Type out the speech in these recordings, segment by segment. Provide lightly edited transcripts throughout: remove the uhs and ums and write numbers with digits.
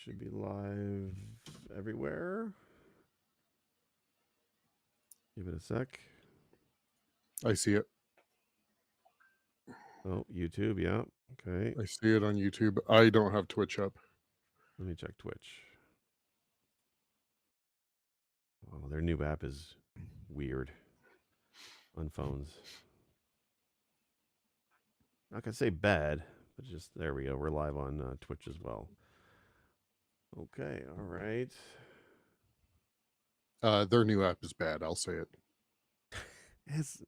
Should be live everywhere. Give it a sec. I see it. Oh, YouTube, yeah. Okay. I see it on YouTube. I don't have Twitch up. Let me check Twitch. Oh, their new app is weird on phones. Not gonna say bad, but just there we go. We're live on Twitch as well. Okay, all right. Their new app is bad. I'll say it. It's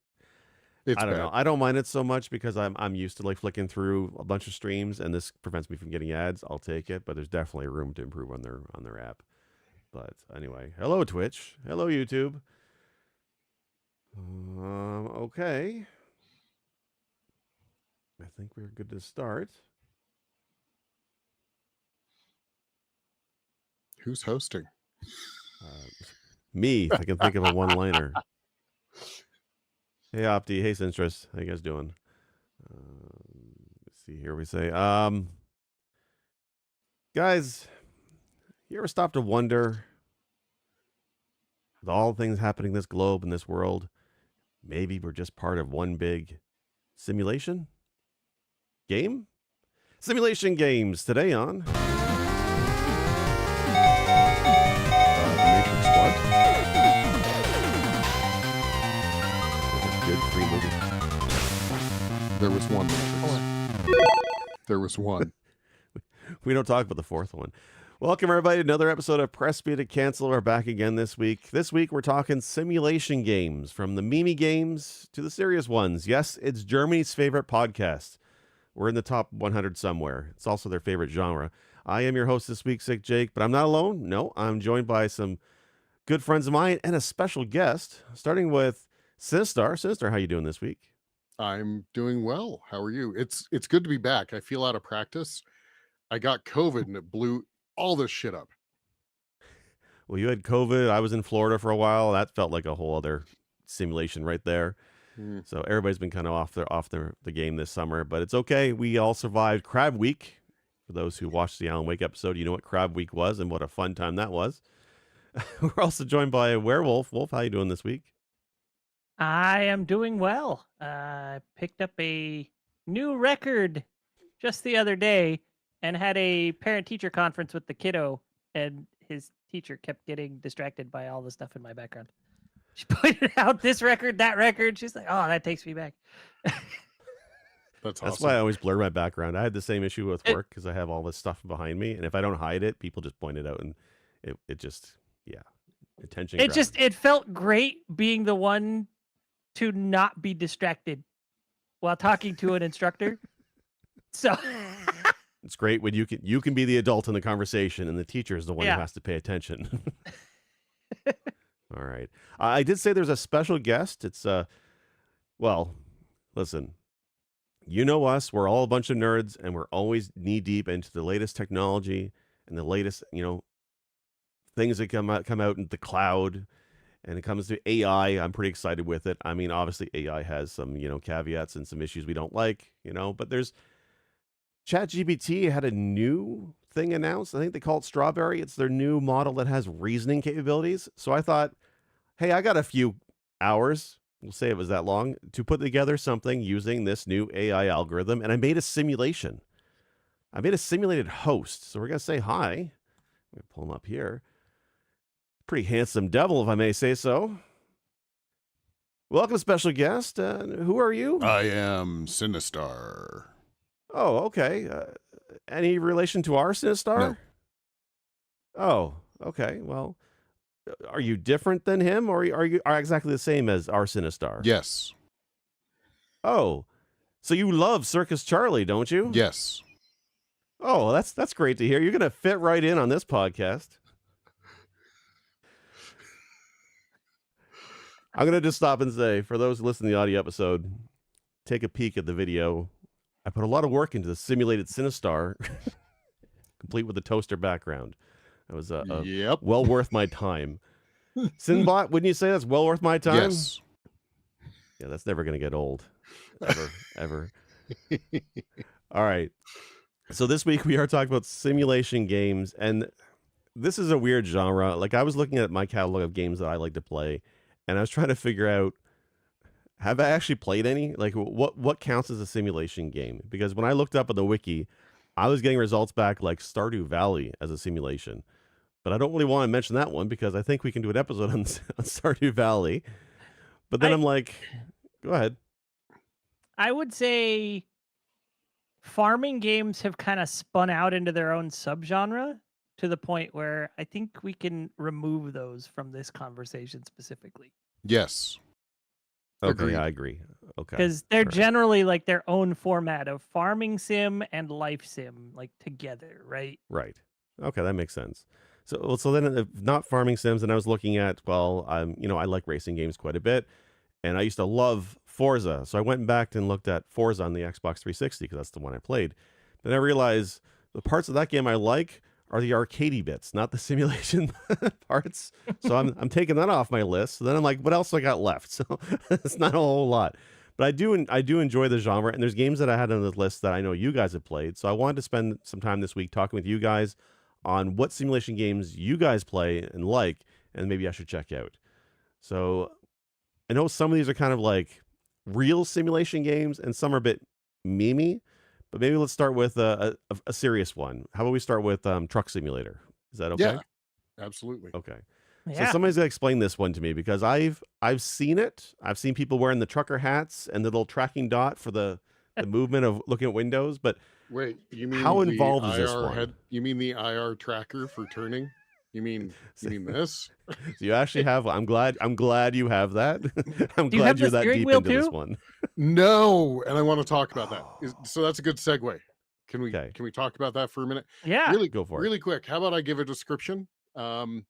It's I don't bad. know. I don't mind it so much because I'm used to like flicking through a bunch of streams, and this prevents me from getting ads. I'll take it, but there's definitely room to improve on their app. But anyway, hello Twitch, hello YouTube. Okay. I think we're good to start. Who's hosting? Me, if I can think of a one-liner. Hey Opti, hey Sinstress, how you guys doing? Let's see here. We say, guys, you ever stop to wonder, with all things happening in this globe and this world, maybe we're just part of one big simulation game? Simulation games today on Matrix What? Good free movie. There was one. There was one. We don't talk about the fourth one. Welcome, everybody, to another episode of Press B to Cancel. We're back again this week. This week, we're talking simulation games, from the meme games to the serious ones. Yes, it's Germany's favorite podcast. We're in the top 100 somewhere. It's also their favorite genre. I am your host this week, Sick Jake, but I'm not alone. No, I'm joined by some good friends of mine and a special guest, starting with Sinistar. Sinistar, how you doing this week? I'm doing well. How are you? It's good to be back. I feel out of practice. I got COVID and it blew all this shit up. Well, you had COVID. I was in Florida for a while. That felt like a whole other simulation right there. So everybody's been kind of off the game this summer, but it's okay. We all survived Crab Week. For those who watched the Alan Wake episode, you know what Crab Week was and what a fun time that was. We're also joined by Werewolf. Wolf, how you doing this week? I am doing well. I picked up a new record just the other day and had a parent-teacher conference with the kiddo, and his teacher kept getting distracted by all the stuff in my background. She pointed out this record, that record. She's like, oh, that takes me back. That's That's awesome. why I always blur my background. I had the same issue with work because I have all this stuff behind me, and if I don't hide it, people just point it out, and it just, yeah, attention. It felt great being the one to not be distracted while talking to an instructor. So it's great when you can be the adult in the conversation, and the teacher is the one Yeah. who has to pay attention. All right. I did say there's a special guest. It's well, listen, you know us. We're all a bunch of nerds, and we're always knee deep into the latest technology and the latest, things that come out in the cloud. And it comes to AI, I'm pretty excited with it. I mean, obviously AI has some, caveats and some issues we don't like, but there's ChatGPT had a new thing announced. I think they call it Strawberry. It's their new model that has reasoning capabilities. So I thought, hey, I got a few hours, we'll say it was that long, to put together something using this new AI algorithm. And I made a simulation. I made a simulated host. So we're going to say hi. I'm going to pull him up here. Pretty handsome devil, if I may say so. Welcome, special guest. Who are you? I am Sinistar. Oh, okay. Any relation to our Sinistar? No. Oh, okay. Well, are you different than him, or are you exactly the same as our Sinistar? Yes. Oh, so you love Circus Charlie, don't you? Yes. Oh, that's great to hear. You're gonna fit right in on this podcast. I'm going to just stop and say, for those who listen to the audio episode, take a peek at the video. I put a lot of work into the simulated Sinistar, complete with the toaster background. It was Yep. well worth my time. Sinbot, wouldn't you say that's well worth my time? Yes. Yeah, that's never going to get old. Ever. All right. So this week we are talking about simulation games, and this is a weird genre. Like I was looking at my catalog of games that I like to play, and I was trying to figure out, have I actually played any? Like what counts as a simulation game? Because when I looked up on the wiki, I was getting results back like Stardew Valley as a simulation. But I don't really want to mention that one because I think we can do an episode on Stardew Valley. But then I- I'm like, go ahead. I would say farming games have kind of spun out into their own subgenre to the point where I think we can remove those from this conversation specifically. Yes. Okay, Agreed. I agree. Okay. Because they're All right. generally like their own format of farming sim and life sim, like together, right? Right. Okay, that makes sense. So then, if not farming sims, and I was looking at, well, I like racing games quite a bit, and I used to love Forza. So I went back and looked at Forza on the Xbox 360 because that's the one I played. Then I realized the parts of that game I like are the arcadey bits, not the simulation parts. So I'm taking that off my list. So then I'm like, what else I got left? So it's not a whole lot. But I do enjoy the genre, and there's games that I had on the list that I know you guys have played. So I wanted to spend some time this week talking with you guys on what simulation games you guys play and like, and maybe I should check out. So I know some of these are kind of like real simulation games, and some are a bit memey. But maybe let's start with a serious one. How about we start with Truck Simulator? Is that okay? Yeah, absolutely. Okay. Yeah. So somebody's got to explain this one to me because I've seen it. I've seen people wearing the trucker hats and the little tracking dot for the movement of looking at windows. But Wait, you mean how the involved is this IR one? You mean the IR tracker for turning? You mean this? So you actually have. I'm glad you have that. I'm Do you have glad you're the that steering deep wheel into this too? one. No, and I want to talk about that. So that's a good segue. Can we Okay. can we talk about that for a minute? Yeah. Really, Go for it. really quick. How about I give a description?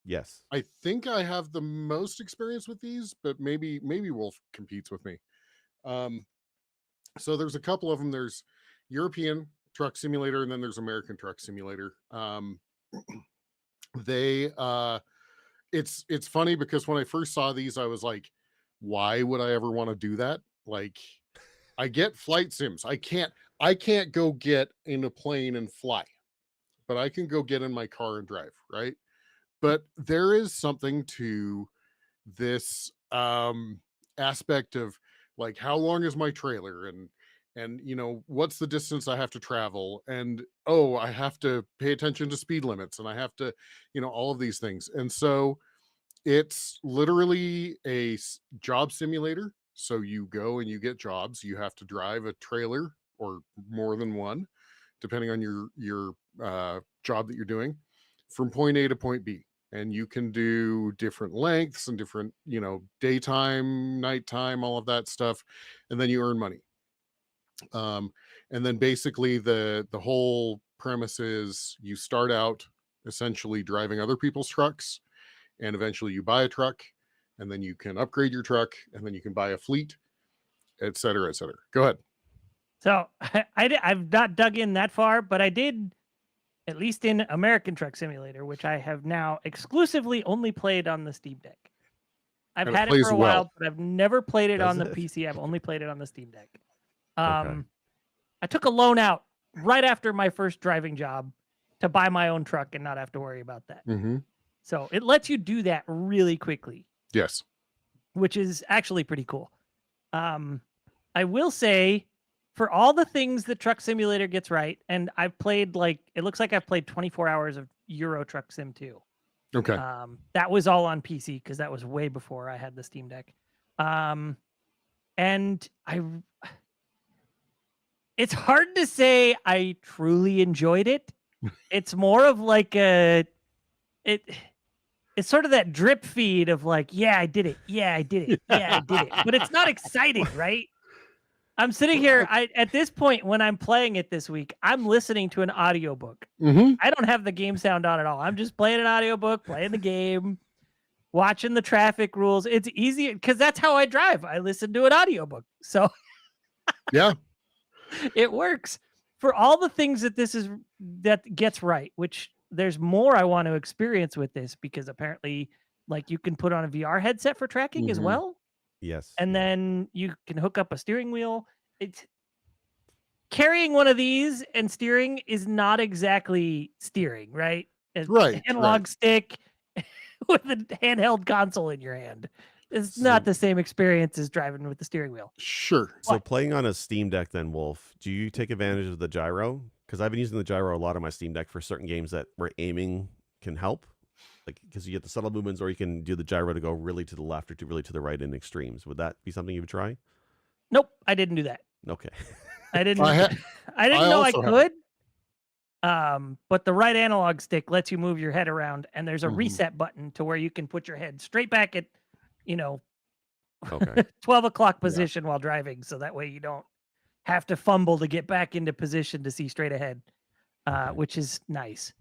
Yes. I think I have the most experience with these, but maybe Wolf competes with me. So there's a couple of them. There's European Truck Simulator, and then there's American Truck Simulator. They it's funny because when I first saw these, I was like, why would I ever want to do that? Like, I get flight sims. I can't go get in a plane and fly, but I can go get in my car and drive, right? But there is something to this aspect of like, how long is my trailer, and what's the distance I have to travel, and oh, I have to pay attention to speed limits, and I have to all of these things. And so it's literally a job simulator. So you go and you get jobs. You have to drive a trailer or more than one, depending on your job that you're doing, from point A to point B. And you can do different lengths and different, daytime, nighttime, all of that stuff, and then you earn money. And then basically the whole premise is you start out essentially driving other people's trucks, and eventually you buy a truck, and then you can upgrade your truck, and then you can buy a fleet, et cetera, et cetera. Go ahead. So I've not dug in that far, but I did, at least in American Truck Simulator, which I have now exclusively only played on the Steam Deck. I've And it had it plays for a well. while, but I've never played it Does on the it? PC. I've only played it on the Steam Deck. Okay. I took a loan out right after my first driving job to buy my own truck and not have to worry about that. Mm-hmm. So it lets you do that really quickly, Yes. which is actually pretty cool. I will say, for all the things that Truck Simulator gets right, and I've played it looks like I've played 24 hours of Euro Truck Sim 2. Okay. That was all on PC because that was way before I had the Steam Deck. And it's hard to say I truly enjoyed it. It's more of like it's sort of that drip feed of like, yeah, I did it. Yeah, I did it. Yeah, I did it. But it's not exciting, right? I'm sitting here. At this point, when I'm playing it this week, I'm listening to an audiobook. Mm-hmm. I don't have the game sound on at all. I'm just playing an audiobook, playing the game, watching the traffic rules. It's easy because that's how I drive. I listen to an audiobook. So Yeah. it works for all the things that gets right, which there's more I want to experience with this because apparently you can put on a VR headset for tracking as Mhm. well. Yes. And yeah. then you can hook up a steering wheel. carrying one of these and steering is not exactly steering, right? An Right, analog right. stick with a handheld console in your hand. It's not So, the same experience as driving with the steering wheel. Sure. so But playing on a Steam Deck, then Wolf, do you take advantage of the gyro? Because I've been using the gyro a lot on my Steam Deck for certain games that where aiming can help, like because you get the subtle movements, or you can do the gyro to go really to the left or to really to the right in extremes. Would that be something you would try? nope, I didn't do that. Okay. I I didn't ha- I I didn't know I also haven't. could. But the right analog stick lets you move your head around, and there's a Mhm. reset button to where you can put your head straight back at, you know, Okay. 12 o'clock Yeah. position while driving, so that way you don't have to fumble to get back into position to see straight ahead, Okay. which is nice.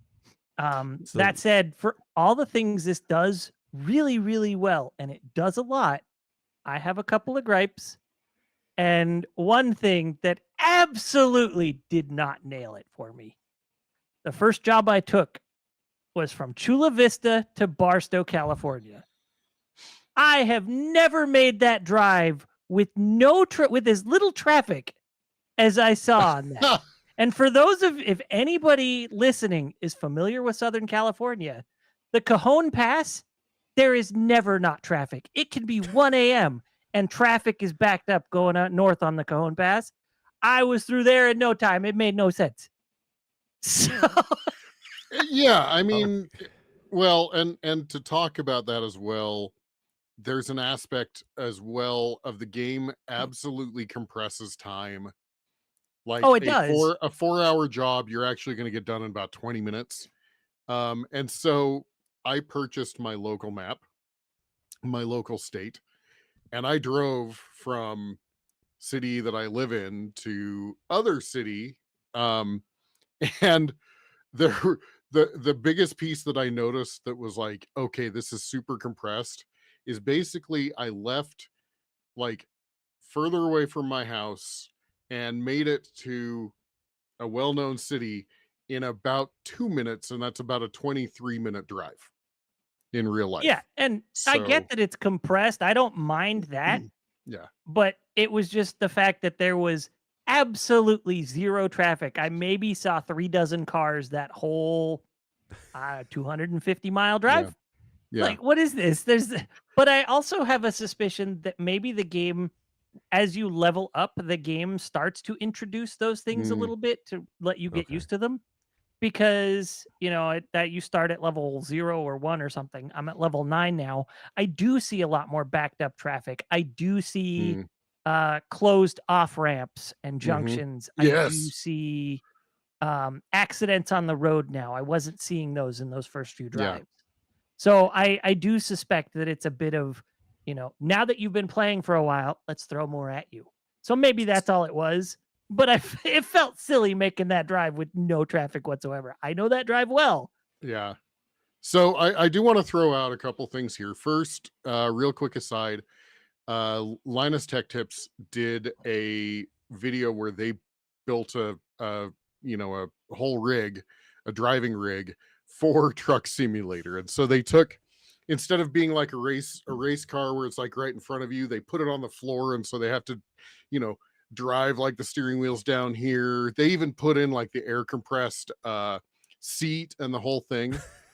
So That said, for all the things this does really, really well, and it does a lot, I have a couple of gripes. And one thing that absolutely did not nail it for me. The first job I took was from Chula Vista to Barstow, California. I have never made that drive with with as little traffic as I saw on that. And for those of if anybody listening is familiar with Southern California, the Cajon Pass, there is never not traffic. It can be 1 a.m. and traffic is backed up going out north on the Cajon Pass. I was through there in no time. It made no sense. So Yeah, I oh, mean, well, and to talk about that as well, there's an aspect as well of the game absolutely compresses time. oh, Like it does. a 4-hour job, you're actually going to get done in about 20 minutes. And so I purchased my local map, my local state, and I drove from city that I live in to other city. Um, and there the biggest piece that I noticed that was like, okay, this is super compressed is basically I left like further away from my house and made it to a well-known city in about 2 minutes, and that's about a 23-minute drive in real Yeah, life. and I So, get that it's compressed. I don't mind that, yeah. but it was just the fact that there was absolutely zero traffic. I maybe saw 3 dozen cars that whole 250-mile Yeah. drive. Yeah. Like, what is this? But I also have a suspicion that maybe the game, as you level up, the game starts to introduce those things a Mm, little bit to let you get okay. used to them. Because, that you start at level 0 or 1 or something. I'm at level 9 now. I do see a lot more backed up traffic. I do see, mm, closed off ramps and mhm. junctions. I do Yes. see, accidents on the road now. I wasn't seeing those in those first few Yeah. drives. So I do suspect that it's a bit of, now that you've been playing for a while, let's throw more at you. So maybe that's all it was. But it felt silly making that drive with no traffic whatsoever. I know that drive well. Yeah. So I do want to throw out a couple things here. First, real quick aside, Linus Tech Tips did a video where they built a whole rig, a driving rig for Truck Simulator. And so they took, instead of being like a race car where it's like right in front of you, they put it on the floor, and so they have to, you know, drive like the steering wheel's down here. They even put in like the air compressed seat and the whole thing.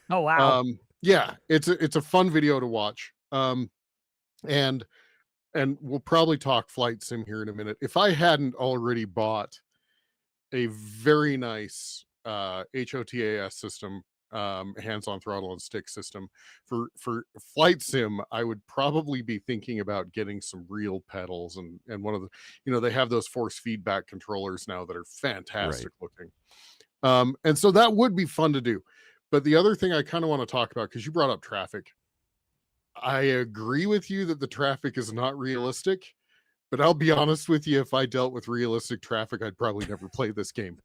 Oh wow. Yeah, it's a fun video to watch. And we'll probably talk flight sim here in a minute. If I hadn't already bought a very nice HOTAS system, hands-on throttle and stick system for flight sim, I would probably be thinking about getting some real pedals, and one of the, they have those force feedback controllers now that are Right. fantastic looking. And so that would be fun to do. But the other thing I kind of want to talk about, because you brought up traffic, I agree with you that the traffic is not realistic, but I'll be honest with you, if I dealt with realistic traffic, I'd probably never play this game.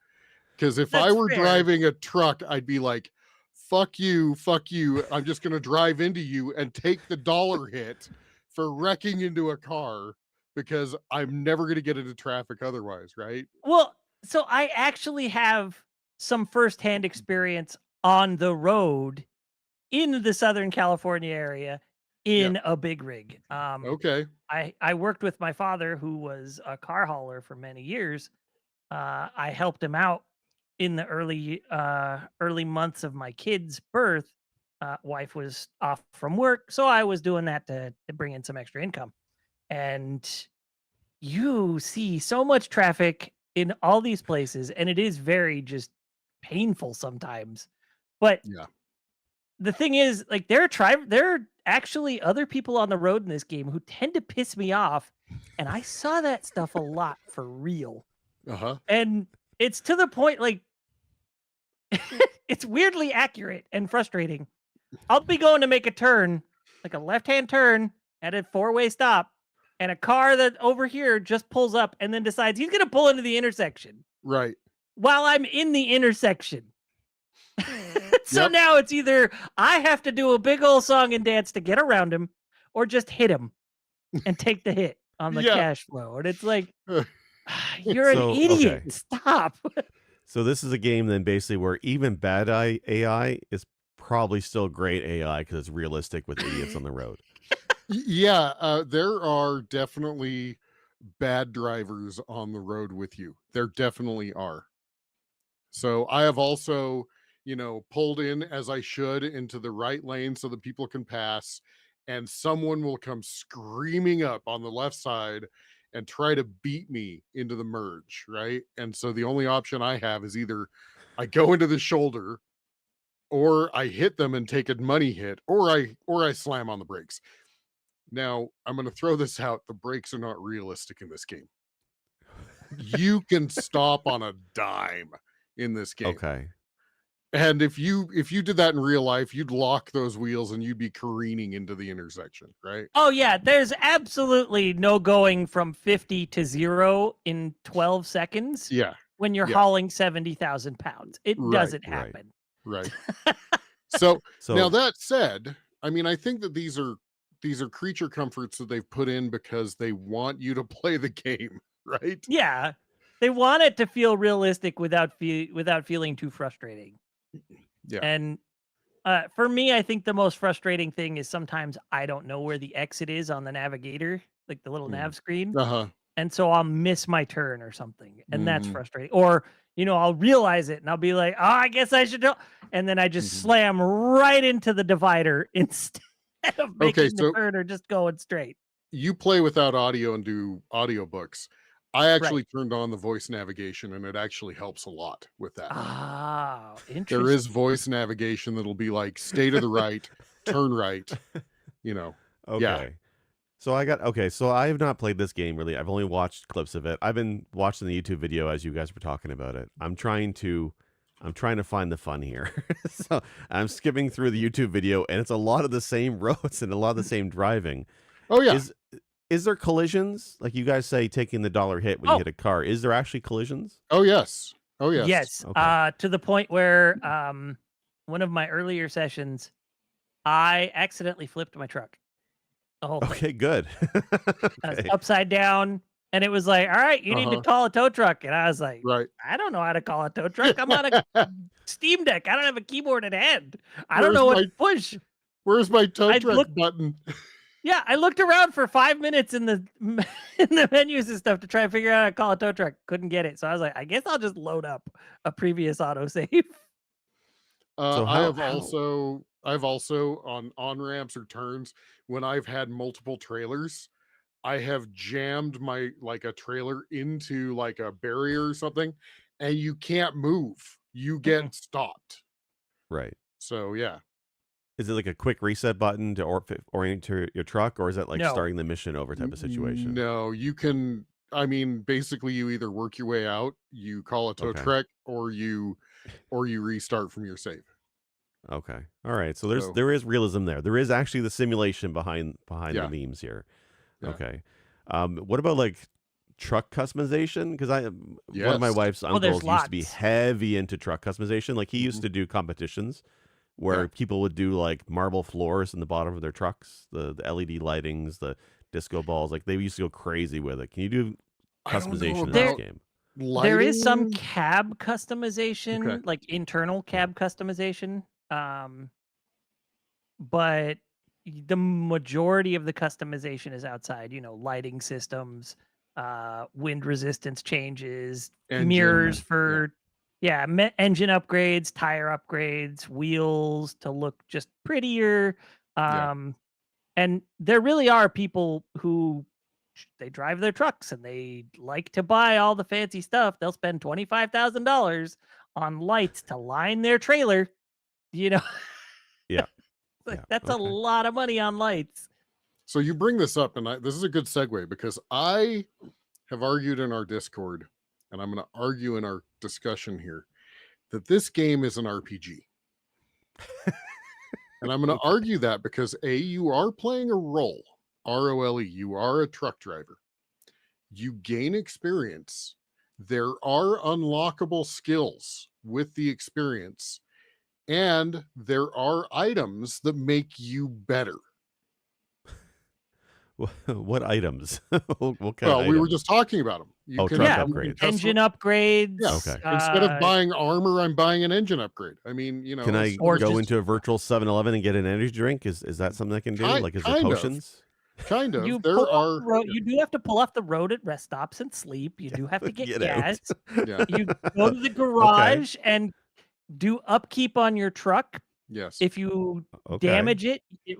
Because if I That's were fair. driving a truck, I'd be like, fuck you, fuck you. I'm just going to drive into you and take the dollar hit for wrecking into a car because I'm never going to get into traffic otherwise, right? Well, so I actually have some firsthand experience on the road in the Southern California area Yeah. in a big rig. Okay. I worked with my father, who was a car hauler for many years, I helped him out in the early months of my kid's birth. Wife was off from work, so I was doing that to bring in some extra income. And you see so much traffic in all these places, and it is very just painful sometimes. But Yeah. the thing is, like, there are actually other people on the road in this game who tend to piss me off, and I saw that stuff a lot for real. Uh-huh. And it's to the point, like, it's weirdly accurate and frustrating. I'll be going to make a turn, like a left-hand turn at a four-way stop, and a car that over here just pulls up and then decides he's going to pull into the intersection Right. while I'm in the intersection. So Yep. now it's either I have to do a big old song and dance to get around him or just hit him and take the hit on the Yeah. cash flow. And it's like, you're an So, idiot. okay. Stop. So this is a game then basically where even bad AI is probably still great AI because it's realistic with idiots on the road. Yeah, there are definitely bad drivers on the road with you. There definitely are. So I have also, pulled in as I should into the right lane so that people can pass, and someone will come screaming up on the left side and try to beat me into the merge, right? And so the only option I have is either I go into the shoulder or I hit them and take a money hit, or I slam on the brakes. Now, I'm going to throw this out. The brakes are not realistic in this game. You can stop on a dime in this game. Okay. And if you did that in real life, you'd lock those wheels and you'd be careening into the intersection, right? Oh, yeah. There's absolutely no going from 50 to 0 in 12 seconds Yeah. when you're Yeah. hauling 70,000 pounds. It Right, doesn't right. happen. Right. So So now that said, I mean, I think that these are creature comforts that they've put in because they want you to play the game, right? Yeah. They want it to feel realistic without feeling too frustrating. Yeah. And for me, I think the most frustrating thing is sometimes I don't know where the exit is on the navigator, like the little nav screen. Uh-huh. And so I'll miss my turn or something. And that's Mhm. frustrating. Or, I'll realize it and I'll be like, oh, I guess I should do. And then I just Mhm. slam right into the divider instead of Okay, making the so turn or just going straight. you play without audio and do audiobooks. I actually Right. turned on the voice navigation and it actually helps a lot with that. Ah, There interesting. is voice navigation that'll be like, stay to the right, turn right, Yeah. okay. So I have not played this game really. I've only watched clips of it. I've been watching the YouTube video as you guys were talking about it. I'm trying to find the fun here. So I'm skipping through the YouTube video and it's a lot of the same roads and a lot of the same driving. Oh, yeah. Is there collisions? Like you guys say taking the dollar hit when you Oh. hit a car. Is there actually collisions? Oh, yes. Oh, yes. Yes. Okay. To the point where one of my earlier sessions, I accidentally flipped my truck. The whole thing. Okay, good. I was Okay. upside down, and it was like, all right, you need to Uh-huh. call a tow truck. And I was like, Right. I don't know how to call a tow truck. I'm on a Steam Deck. I don't have a keyboard at hand. I don't Where's know what my- to push. Where's my tow I truck looked- button? Yeah, I looked around for 5 minutes in the in the menus and stuff to try and figure out how to call a tow truck. Couldn't get it. So I was like, I guess I'll just load up a previous autosave. So I've also on ramps or turns when I've had multiple trailers, I have jammed my a trailer into like a barrier or something, and you can't move. You get stopped. Right. So yeah. Is it like a quick reset button to orient your truck, or is that like No. starting the mission over type of situation? No, you can. I mean, basically, you either work your way out, you call a tow Okay. truck, or you restart from your save. Okay. All right. So So- there is realism there. There is actually the simulation behind Yeah. the memes here. Yeah. Okay. What about like truck customization? Because one of my Yes. wife's Oh, there's uncles used to be lots. heavy into truck customization. Like he used Mhm. to do competitions where Yeah. people would do like marble floors in the bottom of their trucks, the LED lightings, the disco balls. Like they used to go crazy with it. Can you do I don't know customization in this about- game? There is some Lighting? cab customization, Okay. like internal cab customization. But the majority of the customization is outside, lighting systems, wind resistance changes, Engine, mirrors yeah. for engine upgrades, tire upgrades, wheels to look just prettier. Yeah. And there really are people who they drive their trucks and they like to buy all the fancy stuff. They'll spend $25,000 on lights to line their trailer. You know, Yeah. like Yeah. that's a Okay. lot of money on lights. So you bring this up, and this is a good segue because I have argued in our Discord, and I'm going to argue in our discussion here that this game is an RPG. And I'm going to argue that because you are playing a role, ROLE, you are a truck driver. You gain experience. There are unlockable skills with the experience, and there are items that make you better. What items? What kind Well, of we were items? just talking about them. You Oh, can, truck Yeah, you can upgrades. engine custom- upgrades. Yeah. Okay. Instead of buying armor, I'm buying an engine upgrade. I mean, you know, Can I it's- Or go just- into a virtual 7-Eleven and get an energy drink? Is that something I can do? Kind- Like, is there kind of. potions? kind of. You There pull off are the road, you do have to pull off the road at rest stops and sleep. You do have to get Get gas. out. Yeah. You go to the garage and do upkeep on your truck. yes. If you Okay. damage it, it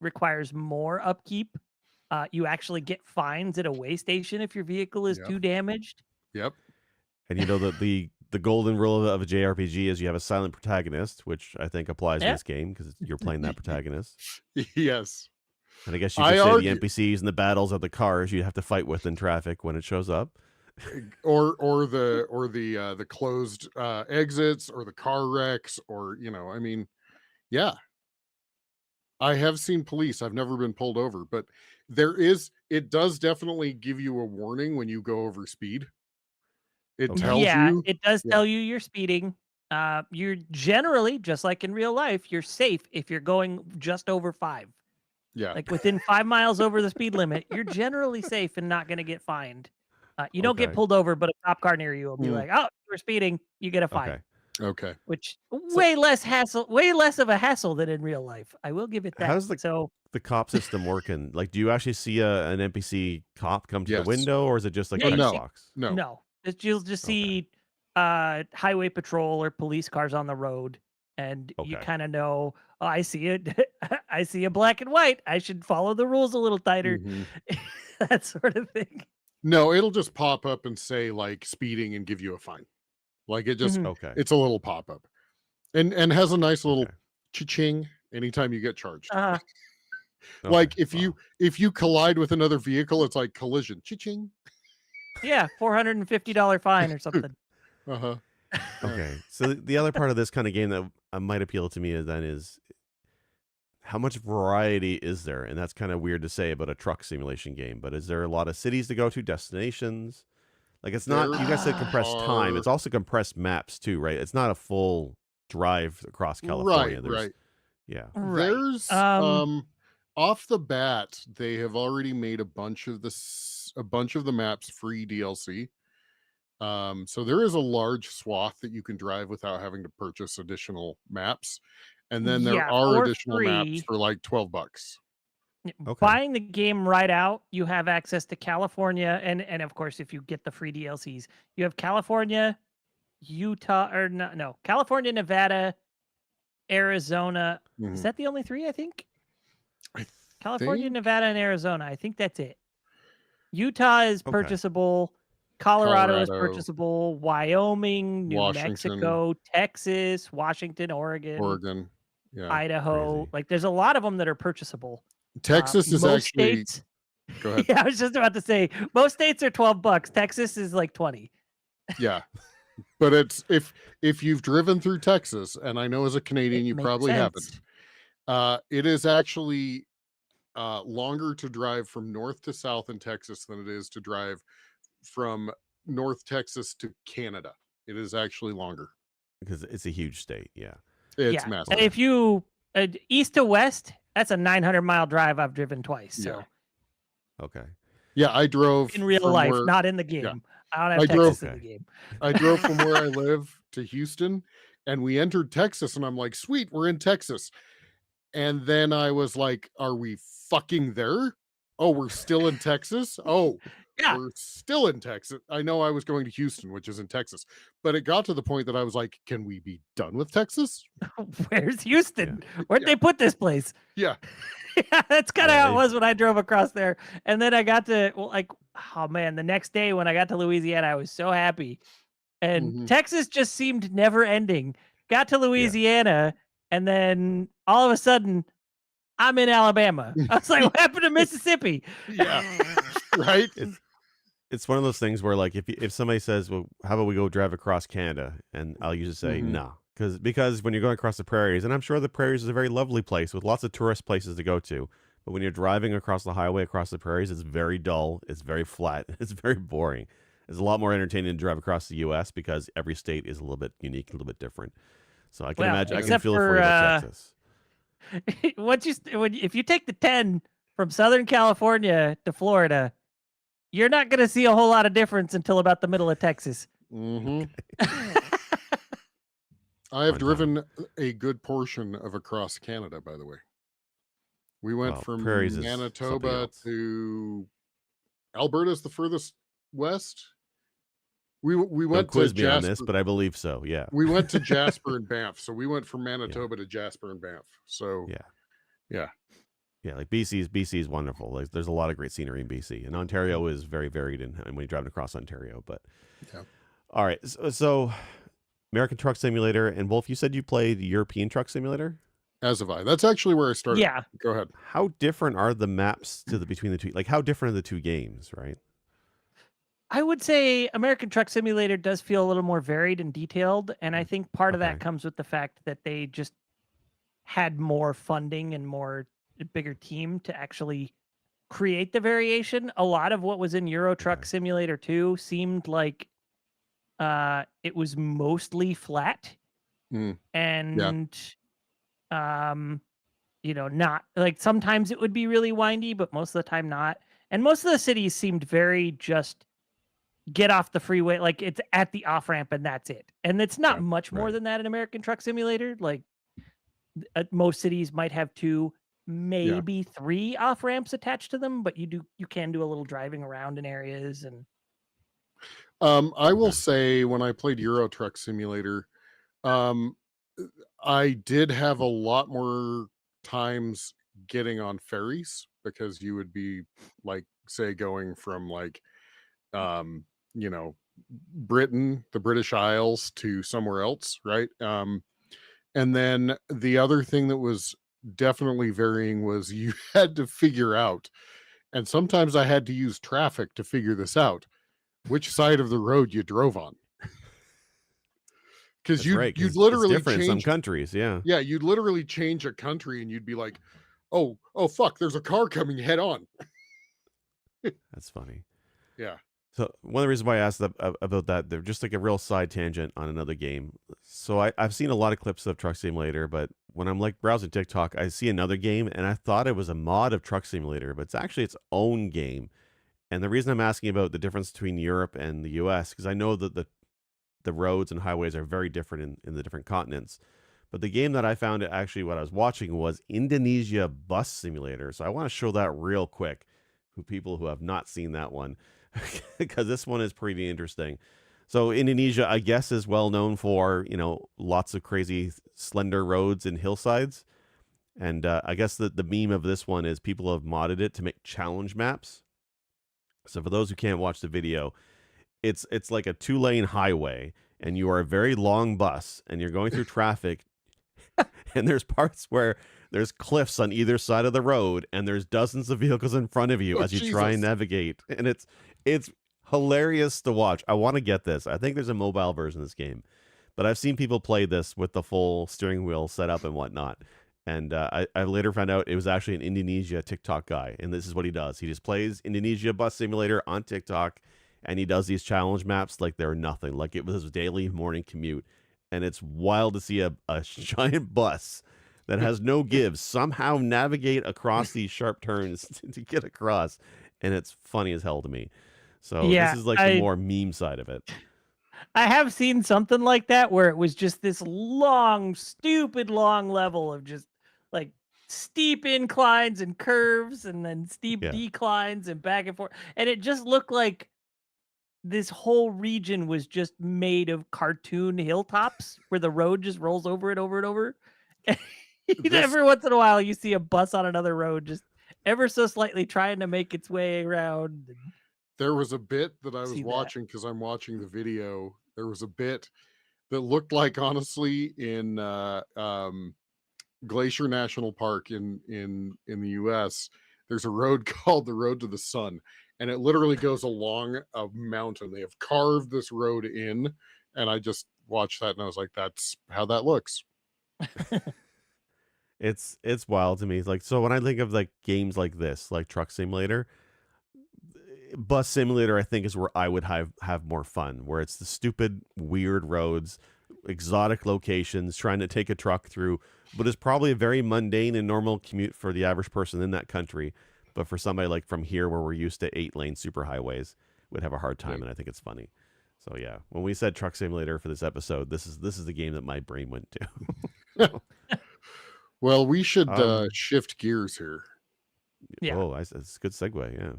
requires more upkeep. You actually get fines at a weigh station if your vehicle is Yep. too damaged. Yep. And you know that the golden rule of a JRPG is you have a silent protagonist, which I think applies in Yeah. this game because you're playing that protagonist. Yes. And I guess you I could say argue- the NPCs and the battles are the cars you have to fight with in traffic when it shows up. Or the closed exits or the car wrecks, or I mean, yeah. I have seen police. I've never been pulled over, but it does definitely give you a warning when you go over speed. It Okay. tells Yeah, you. it does Yeah. tell you you're speeding. You're generally, just like in real life, you're safe if you're going just over 5. Yeah. Like within 5 miles over the speed limit, you're generally safe and not going to get fined. You don't get Okay. pulled over, but a cop car near you will be Mm. like, "Oh, you were speeding, you get a fine." Okay. Okay. Which way less of a hassle than in real life. I will give it that. How's the- So The cop system working? Like, do you actually see an NPC cop come to Yes. the window, or is it just like Yeah, a you text see- box? No. no, you'll just Okay. see highway patrol or police cars on the road, and you Okay. kind of know, oh, I see it. I see a black and white. I should follow the rules a little tighter. Mhm. That sort of thing. No, it'll just pop up and say like speeding and give you a fine. Like it just Mhm. Okay. it's a little pop up. And has a nice little Okay. cha-ching anytime you get charged. Uh, Like Okay. if you collide with another vehicle, it's like collision. Cha-ching. yeah, $450 fine or something. Uh-huh. Okay. So the other part of this kind of game that might appeal to me is how much variety is there? And that's kind of weird to say about a truck simulation game, but is there a lot of cities to go to, destinations? Like, it's not, you guys said compressed time. It's also compressed maps too, right? It's not a full drive across California. Right. Yeah. Right. There's off the bat, they have already made a bunch of the maps free DLC. So there is a large swath that you can drive without having to purchase additional maps. And then there Yeah, are for additional free. maps for like $12. Okay. Buying the game right out, you have access to California, and of course, if you get the free DLCs, you have California, Utah, or no, California, Nevada, Arizona. Is Mhm. that the only 3? I think I California, think- Nevada, and Arizona. I think that's it. Utah is Okay. purchasable. Colorado is Colorado. purchasable. Wyoming, New Washington. Mexico, Texas, Washington, Oregon. Yeah. Idaho. Crazy. Like, there's a lot of them that are purchasable. Texas is Most actually states. go ahead. Yeah, I was just about to say most states are $12. Texas is like 20. Yeah. But it's if you've driven through Texas, and I know as a Canadian It you makes probably sense. haven't. It is actually longer to drive from north to south in Texas than it is to drive from North Texas to Canada. It is actually longer. Because it's a huge state. Yeah. It's Yeah. massive. And if you east to west, that's a 900-mile drive I've driven twice. So Yeah. Okay. Yeah, I drove in real from life, where- not in the game. I don't have I Texas drove- in the Okay. game. I drove from where I live to Houston, and we entered Texas, and I'm like, sweet, we're in Texas. And then I was like, are we fucking there? Oh, we're still in Texas? Oh, Yeah. were still in Texas. I know I was going to Houston, which is in Texas, but it got to the point that I was like, can we be done with Texas? Where's Houston? Yeah. Where'd Yeah. they put this place? Yeah. Yeah, that's kind of Yeah, how it was when I drove across there. And then I got to, well, like, oh man, the next day when I got to Louisiana, I was so happy. And Mhm. Texas just seemed never ending. Got to Yeah. Louisiana, and then all of a sudden, I'm in Alabama. I was like, what happened to Mississippi? Yeah. Right? It's one of those things where, like, if somebody says, "Well, how about we go drive across Canada?" and I'll usually say, Mhm. "No," because when you're going across the prairies, and I'm sure the prairies is a very lovely place with lots of tourist places to go to, but when you're driving across the highway across the prairies, it's very dull, it's very flat, it's very boring. It's a lot more entertaining to drive across the U.S. because every state is a little bit unique, a little bit different. So I can Well, imagine, I can except feel for you about Texas. if you take the 10 from Southern California to Florida, you're not going to see a whole lot of difference until about the middle of Texas. Mhm. I have Fun time. driven a good portion of across Canada, by the way. We went Well, from prairies is something Manitoba else. to Alberta's the furthest west. We Don't went to quiz me on this, Jasper. but I believe so. Yeah, We went to Jasper and Banff. So we went from yeah, Manitoba to Jasper and Banff. So yeah. yeah. Yeah, like BC is wonderful. Like, there's a lot of great scenery in BC, and Ontario is very varied in when you're driving across Ontario. But Yeah. all right, so American Truck Simulator, and Wolf, you said you played European Truck Simulator. As have I. That's actually where I started. Yeah. Go ahead. How different are the maps between the two? Like, how different are the two games, right? I would say American Truck Simulator does feel a little more varied and detailed. And I think part of that Okay. comes with the fact that they just had more funding and a bigger team to actually create the variation. A lot of what was in Euro Truck Okay. Simulator 2 seemed like it was mostly flat Mm, and not like sometimes it would be really windy, but most of the time not. And most of the cities seemed very just get off the freeway, like it's at the off ramp and that's it. And it's not yeah. much more Right. than that in American Truck Simulator. Like most cities might have 2, Yeah. maybe 3 off ramps attached to them, but you can do a little driving around in areas. And I will Okay. say when I played Euro Truck Simulator, um, I did have a lot more times getting on ferries because you would be like, say, going from like, um, you know, Britain, the British Isles to somewhere else, right? And then the other thing that was definitely varying was you had to figure out, and sometimes I had to use traffic to figure this out, which side of the road you drove on. Because That's right, you'd because it's literally different in some change, countries. Yeah, yeah, you'd literally change a country and you'd be like, oh fuck, there's a car coming head on. that's funny. Yeah. So one of the reasons why I asked about that, they're just like a real side tangent on another game. So I've seen a lot of clips of Truck Simulator, but when I'm like browsing TikTok, I see another game, and I thought it was a mod of Truck Simulator, but it's actually its own game. And the reason I'm asking about the difference between Europe and the U.S. because I know that the roads and highways are very different in the different continents. But the game that I found, actually what I was watching was Indonesia Bus Simulator. So I want to show that real quick for people who have not seen that one because this one is pretty interesting. So Indonesia, I guess, is well known for, lots of crazy slender roads and hillsides. And I guess the meme of this one is people have modded it to make challenge maps. So for those who can't watch the video, it's like a 2-lane highway, and you are a very long bus, and you're going through traffic, and there's parts where there's cliffs on either side of the road, and there's dozens of vehicles in front of you Oh, as you try and Jesus. navigate, and it's hilarious to watch. I want to get this. I think there's a mobile version of this game, but I've seen people play this with the full steering wheel set up and whatnot. And I later found out it was actually an Indonesia TikTok guy, and this is what he does. He just plays Indonesia Bus Simulator on TikTok, and he does these challenge maps like they're nothing, like it was his daily morning commute. And it's wild to see a giant bus that has no give somehow navigate across these sharp turns to get across. And it's funny as hell to me. So this yeah, is like the more meme side of it. I have seen something like that where it was just this long, stupid long level of just like steep inclines and curves and then steep Yeah. declines and back and forth. And it just looked like this whole region was just made of cartoon hilltops where the road just rolls over it over and over. This Every once in a while, you see a bus on another road just ever so slightly trying to make its way around. And there was a bit that I was see that. watching because I'm watching the video. There was a bit that looked like, honestly, in Glacier National Park in the US, there's a road called the Road to the Sun, and it literally goes along a mountain. They have carved this road in, and I just watched that and I was like, that's how that looks. It's wild to me. It's like, so when I think of like games like this, like Truck Simulator, Bus Simulator, I think is where I would have more fun. Where it's the stupid, weird roads, exotic locations, trying to take a truck through, but it's probably a very mundane and normal commute for the average person in that country. But for somebody like from here, where we're used to 8-lane superhighways, would have a hard time, Right. and I think it's funny. So yeah, when we said Truck Simulator for this episode, this is the game that my brain went to. Well, we should Um, shift gears here. Yeah. Oh, that's a good segue. Yeah.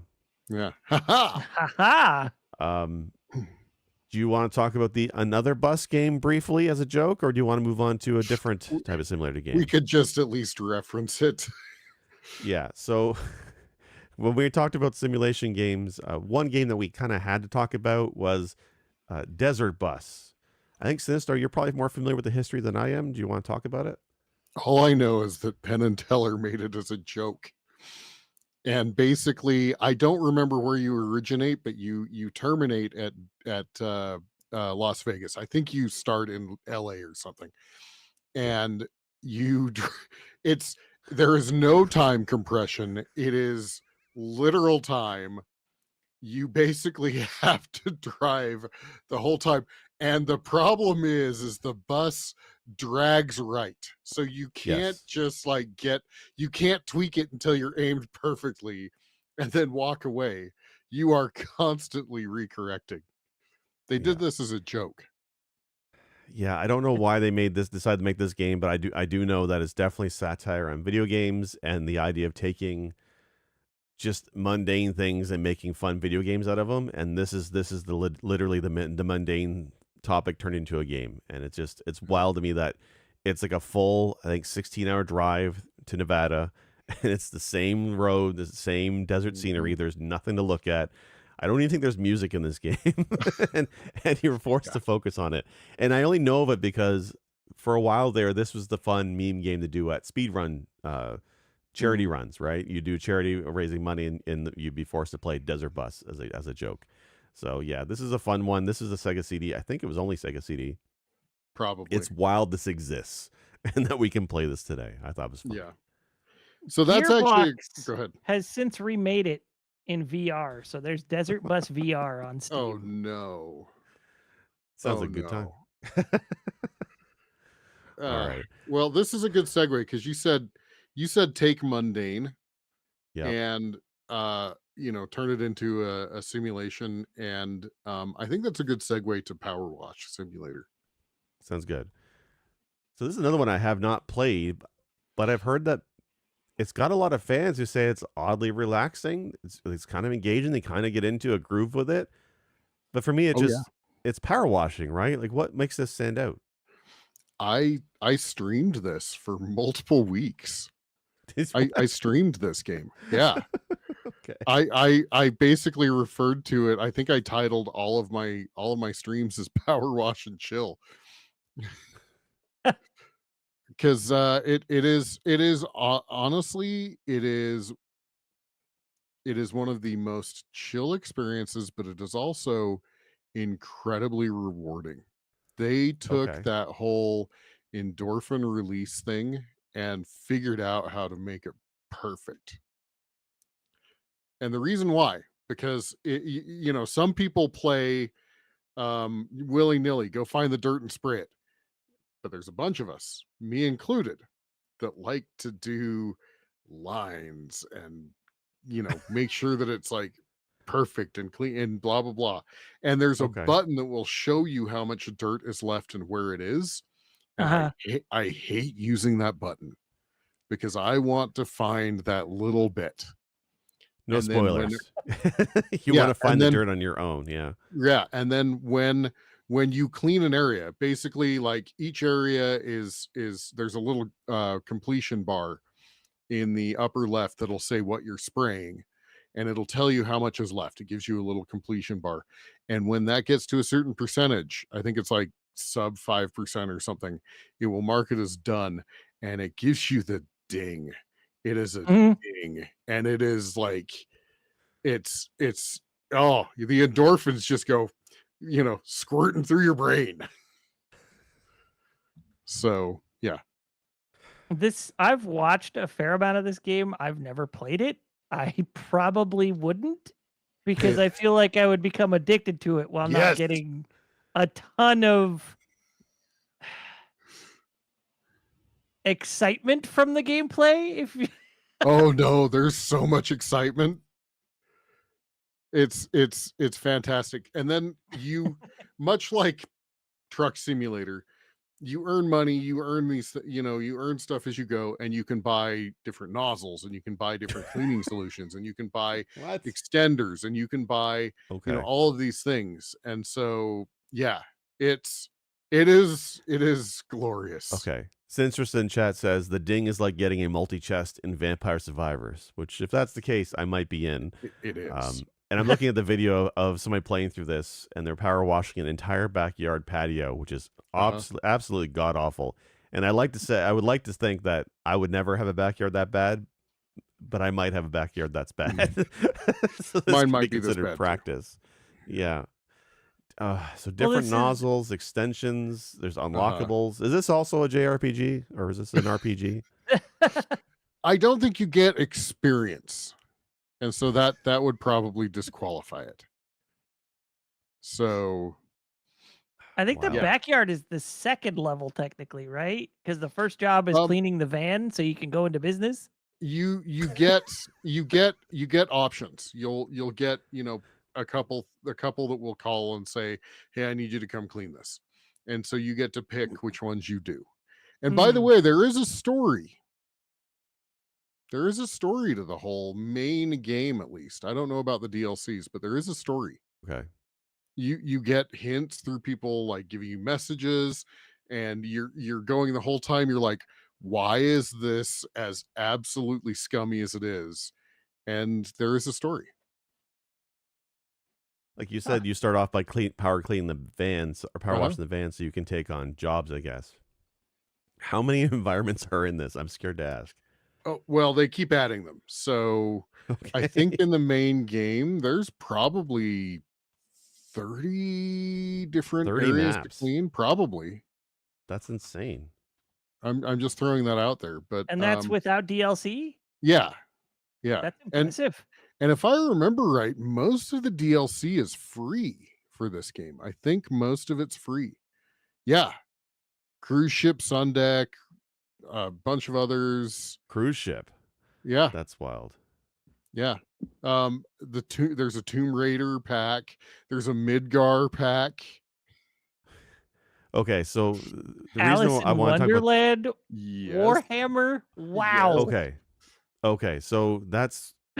Yeah. Ha Ha Um, do you want to talk about the another bus game briefly as a joke, or do you want to move on to a different type of simulator We game? could just at least reference it. Yeah. So when we talked about simulation games, one game that we kind of had to talk about was Desert Bus. I think Sinister, you're probably more familiar with the history than I am. Do you want to talk about it? All I know is that Penn and Teller made it as a joke. And basically, I don't remember where you originate, but you terminate at Las Vegas. I think you start in LA or something. And it's there is no time compression. It is literal time. You basically have to drive the whole time. And the problem is the bus drags right. So you can't Yes. just like you can't tweak it until you're aimed perfectly and then walk away. You are constantly recorrecting. They Yeah. did this as a joke. Yeah, I don't know why they decided to make this game, but I do know that it's definitely satire on video games and the idea of taking just mundane things and making fun video games out of them. And this is literally the mundane topic turned into a game, and it's wild to me that it's like a full, I think, 16-hour drive to Nevada, and it's the same road, the same desert scenery. There's nothing to look at. I don't even think there's music in this game, and you're forced to focus on it. And I only know of it because for a while there, this was the fun meme game to do at speedrun charity runs, right? You do charity raising money, and you'd be forced to play Desert Bus as a joke. So yeah, this is a fun one. This is a Sega CD. I think it was only Sega CD. Probably. It's wild this exists and that we can play this today. I thought it was fun. Yeah. So that's actually Gearbox go ahead. has since remade it in VR. So there's Desert Bus VR on Steam. Oh no. Sounds like a good time. All right. Well, this is a good segue because you said take mundane Yeah. and turn it into a simulation, and I think that's a good segue to PowerWash Simulator. Sounds good. So this is another one I have not played, but I've heard that it's got a lot of fans who say it's oddly relaxing. It's kind of engaging. They kind of get into a groove with it. But for me, it's power washing, right? Like, what makes this stand out? I streamed this for multiple weeks. I streamed this game. Yeah. Okay. I basically referred to it. I think I titled all of my streams as Power Wash and Chill. Because it is honestly it is one of the most chill experiences, but it is also incredibly rewarding. They took that whole endorphin release thing and figured out how to make it perfect. And the reason why, because some people play willy-nilly, go find the dirt and spray it. But there's a bunch of us, me included, that like to do lines and make sure that it's like perfect and clean and blah blah blah. And there's a button that will show you how much dirt is left and where it is. And I hate using that button because I want to find that little bit. No And then when spoilers. You yeah, want to find and the then dirt on your own. Yeah. yeah, and then when you clean an area, basically like each area is there's a little completion bar in the upper left that'll say what you're spraying, and it'll tell you how much is left. It gives you a little completion bar. And when that gets to a certain percentage, I think it's like sub 5% or something, it will mark it as done, and it gives you the ding. It is a Mhm. ding, and it is like it's oh, the endorphins just go, squirting through your brain. So, yeah. I've watched a fair amount of this game. I've never played it. I probably wouldn't because I feel like I would become addicted to it while not Yes. getting a ton of excitement from the gameplay. If you... Oh no, there's so much excitement. It's fantastic. And then you, much like Truck Simulator, you earn money, you earn you earn stuff as you go, and you can buy different nozzles, and you can buy different cleaning solutions, and you can buy What? extenders, and you can buy, Okay. all of these things. And so, yeah, it is glorious. Okay. Sinstress in chat says the ding is like getting a multi-chest in Vampire Survivors, which if that's the case, I might be in. It is. And I'm looking at the video of somebody playing through this, and they're power washing an entire backyard patio, which is absolutely god awful. And I would like to think that I would never have a backyard that bad, but I might have a backyard that's bad. So this Mine could might be be this considered bad, too. practice. Yeah. So different this is- nozzles, extensions. There's unlockables. Is this also a JRPG or is this an RPG? I don't think you get experience, and so that would probably disqualify it. So I think the Wow. backyard is the second level technically, right? Because the first job is cleaning the van so you can go into business. you get options. You'll get a couple that will call and say, hey, I need you to come clean this, and so you get to pick which ones you do. And by the way, there is a story to the whole main game. At least I don't know about the DLCs, but there is a story. Okay. You get hints through people like giving you messages, and you're going the whole time, you're like, why is this as absolutely scummy as it is? And there is a story. Like you said, you start off by power cleaning the vans or power Uh-huh. washing the vans so you can take on jobs, I guess. How many environments are in this? I'm scared to ask. Oh, well, they keep adding them. So I think in the main game, there's probably 30 different 30 areas maps. to clean. Probably. That's insane. I'm just throwing that out there. But And that's without DLC? yeah. That's impressive. And if I remember right, most of the DLC is free for this game. I think most of it's free. Yeah. Cruise ships on deck, a bunch of others. Cruise ship. Yeah. That's wild. Yeah. There's a Tomb Raider pack. There's a Midgar pack. Okay, so the Alice reason I in want to talk about Wonderland, Yes. Warhammer. Wow. Yes. Okay, so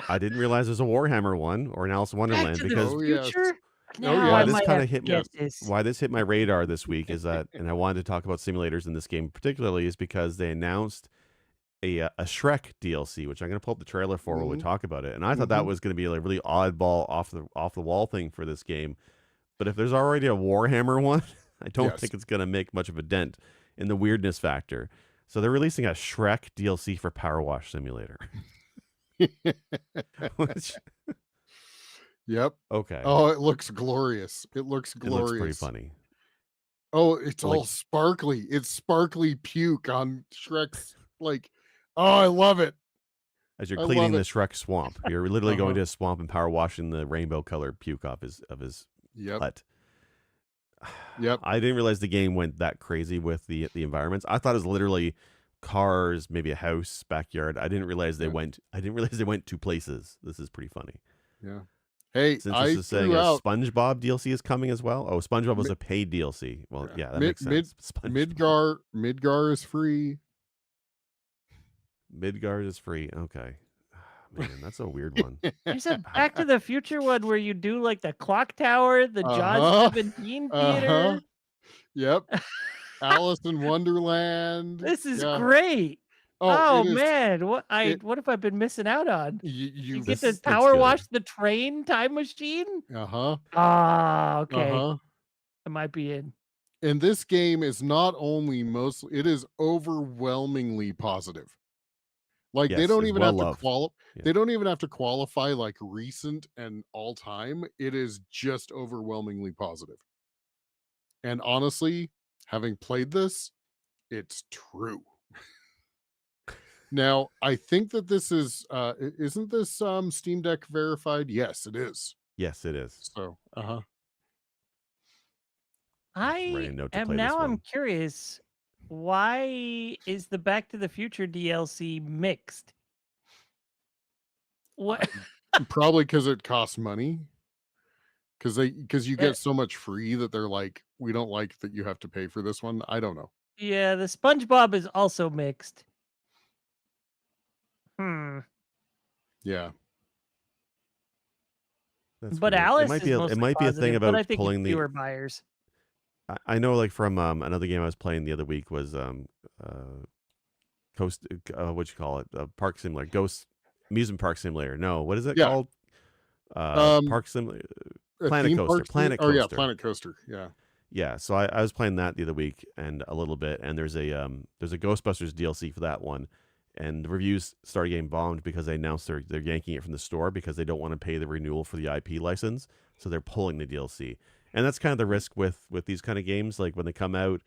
I didn't realize there's a Warhammer one or an Alice in Wonderland Back to because the yes. Future? Oh, Now yeah. I This might kinda have to hit me- get this. why this hit my radar this week is that, and I wanted to talk about simulators in this game particularly, is because they announced a Shrek DLC, which I'm going to pull up the trailer for when we Mhm. talk about it. And I thought that Mhm. was going to be a really oddball off the wall thing for this game. But if there's already a Warhammer one, I don't Yes. think it's going to make much of a dent in the weirdness factor. So they're releasing a Shrek DLC for PowerWash Simulator. Which, Yep. okay. Oh, it looks glorious. It looks It glorious. looks pretty funny. Oh, it's Like- all sparkly. It's sparkly puke on Shrek's oh, I love it. As you're I cleaning love the it. Shrek swamp, you're literally going Uh-huh. to a swamp and power washing the rainbow colored puke off his Yep. hut. Yep. I didn't realize the game went that crazy with the environments. I thought it was literally cars, maybe a house, backyard. I didn't realize they Yeah. went to places. This is pretty funny. Yeah. Hey, Since I this is saying threw a out SpongeBob DLC is coming as well. Oh, SpongeBob was Mi- a paid DLC. Well, Yeah. yeah, that Mid- makes sense. SpongeBob. Midgar is free. Midgard is free. Okay. Man, that's a weird one. There's a Back to the Future one where you do like the clock tower, the Jaws Uh-huh. 17 Uh-huh. theater. Yep. Alice in Wonderland. This is Yeah. great. Oh, Oh it is. man, It what have I been missing out on? You you've get to This looks power good. wash the train time machine? uh-huh. Ah, okay. Uh-huh. I might be in. And this game is not only mostly, it is overwhelmingly positive. Like they Yes, don't it's even well have to loved. Yeah. they don't even have to qualify like recent and all time. It is just overwhelmingly positive. And honestly, having played this, it's true. Now, I think that this is isn't this Steam Deck verified? Yes, it is. Yes, it is. So, uh-huh. I'm just writing I a note to am play this now I'm one. curious, why is the Back to the Future DLC mixed? What? Probably because it costs money. Because you Eh, get so much free that they're like, we don't like that you have to pay for this one. I don't know. yeah, the SpongeBob is also mixed. Hmm. Yeah. That's But weird. Alice is It mostly might be a thing positive, but I about think it's pulling the fewer buyers. I know like from another game I was playing the other week was Coast what you call it? Park Simulator, Ghost Amusement Park Simulator. No, what is it Yeah. called? Um, Park Simulator a Planet theme Coaster. park. Planet Oh yeah, Coaster. Planet Coaster. Yeah. Yeah, so I was playing that the other week and a little bit, and there's a Ghostbusters DLC for that one, and the reviews started getting bombed because they announced they're yanking it from the store because they don't want to pay the renewal for the IP license, so they're pulling the DLC, and that's kind of the risk with these kind of games. Like when they come out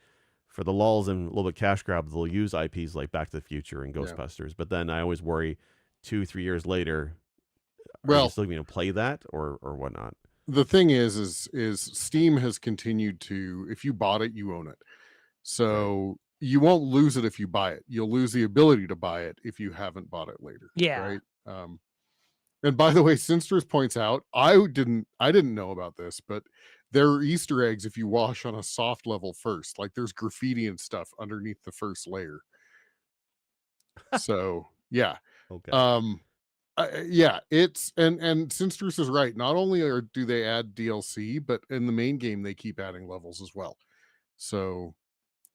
for the lulls and a little bit cash grab, they'll use IPs like Back to the Future and Yeah. Ghostbusters, but then I always worry 2-3 years later, are you Well, still going to play that or whatnot? the thing is Steam has continued to, if you bought it, you own it. Right. So you won't lose it if you buy it. You'll lose the ability to buy it if you haven't bought it later. Yeah. Right. And by the way, Sinsters points out, I didn't know about this, but there are Easter eggs if you wash on a soft level first. Like there's graffiti and stuff underneath the first layer. So yeah. Okay. Um yeah, it's and Sinsters is right. Not only do they add DLC, but in the main game they keep adding levels as well. So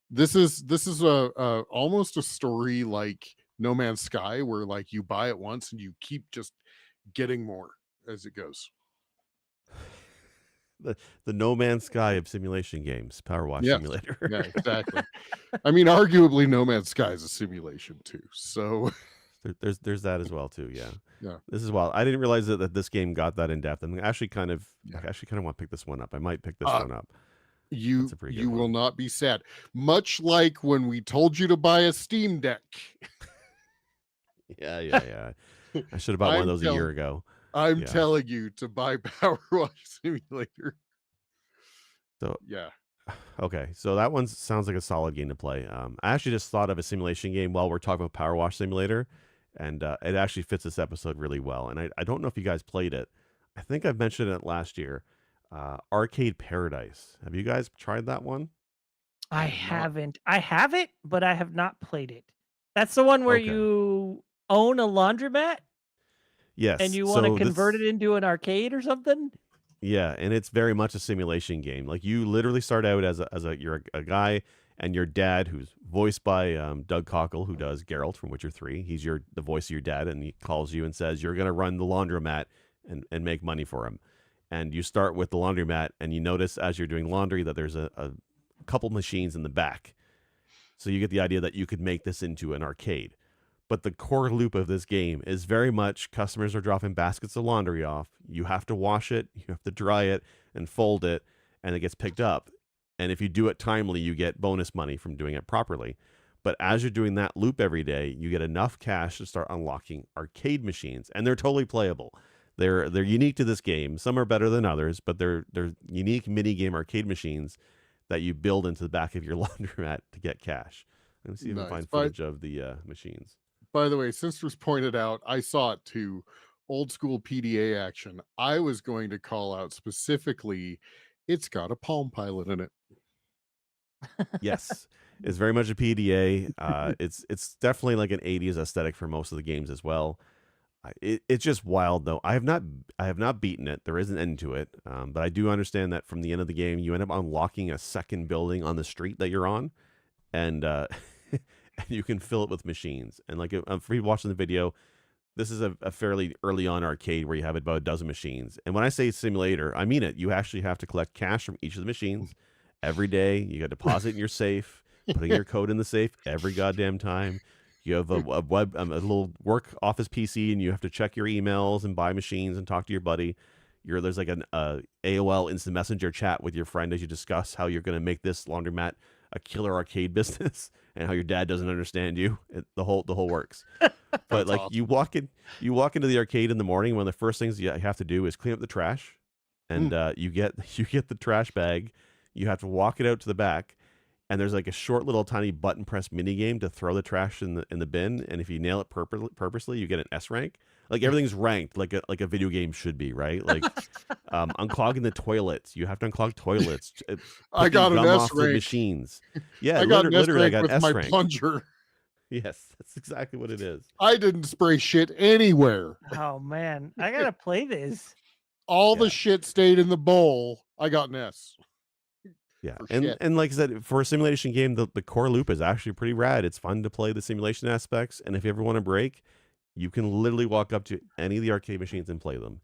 this is a almost a story like No Man's Sky, where like you buy it once and you keep just getting more as it goes. The No Man's Sky of simulation games, PowerWash Yes. Simulator. Yeah, exactly. I mean, arguably No Man's Sky is a simulation too. So There's that as well too. Yeah, yeah. this is wild. I didn't realize that this game got that in depth. I'm actually kind of Yeah. I actually kind of want to pick this one up. I might pick this Uh, one up. That's you a pretty good you will one. not be sad. Much like when we told you to buy a Steam Deck. Yeah, yeah, yeah. I should have bought one of I'm those a telling year ago. I'm Yeah. telling you to buy Power Wash Simulator. So Yeah. okay, so that one sounds like a solid game to play. I actually just thought of a simulation game while we're talking about PowerWash Simulator, and it actually fits this episode really well. And I don't know if you guys played it. I think I've mentioned it last year. Arcade Paradise. Have you guys tried that one? I have not. haven't. I have it, but I have not played it. That's the one where Okay. you own a laundromat and Yes. you want to So convert this it into an arcade or something? Yeah, and it's very much a simulation game. Like you literally start out as a you're a guy and your dad, who's voiced by Doug Cockle, who does Geralt from Witcher 3. He's the voice of your dad, and he calls you and says you're gonna run the laundromat and make money for him. And you start with the laundromat, and you notice as you're doing laundry that there's a couple machines in the back. So you get the idea that you could make this into an arcade. But the core loop of this game is very much customers are dropping baskets of laundry off. You have to wash it, you have to dry it and fold it, and it gets picked up. And if you do it timely, you get bonus money from doing it properly. But as you're doing that loop every day, you get enough cash to start unlocking arcade machines, and they're totally playable. They're unique to this game. Some are better than others, but they're unique mini game arcade machines that you build into the back of your laundromat to get cash. Let me see if I can Nice. find footage of the machines. By the way, Sisters pointed out, I saw it too. Old school PDA action. I was going to call out specifically, it's got a Palm Pilot in it. Yes, it's very much a PDA. It's definitely like an 80s aesthetic for most of the games as well. It's just wild though. I have not beaten it. There is an end to it, but I do understand that from the end of the game, you end up unlocking a second building on the street that you're on, and and you can fill it with machines. And like for you watching the video, this is a fairly early on arcade where you have about a dozen machines. And when I say simulator, I mean it. You actually have to collect cash from each of the machines every day. You got to deposit in your safe, putting your code in the safe every goddamn time. You have a little work office PC, and you have to check your emails and buy machines and talk to your buddy. There's like an AOL Instant Messenger chat with your friend as you discuss how you're going to make this laundromat a killer arcade business and how your dad doesn't understand you. The whole works. But like awesome. you walk into the arcade in the morning. One of the first things you have to do is clean up the trash, and you get the trash bag. You have to walk it out to the back, and there's like a short little tiny button press mini game to throw the trash in the bin. And if you nail it purposely, you get an S rank. Like everything's ranked like a video game should be, right? Like unclogging the toilets. You have to unclog toilets. I got an S the rank. machines. Yeah, I got an S literally, I rank got with S my rank. plunger. Yes, that's exactly what it is. I didn't spray shit anywhere. Oh man, I gotta play this. All Yeah. the shit stayed in the bowl. I got an S. Yeah, For and shit. and like I said, for a simulation game, the core loop is actually pretty rad. It's fun to play the simulation aspects, and if you ever want to break, you can literally walk up to any of the arcade machines and play them.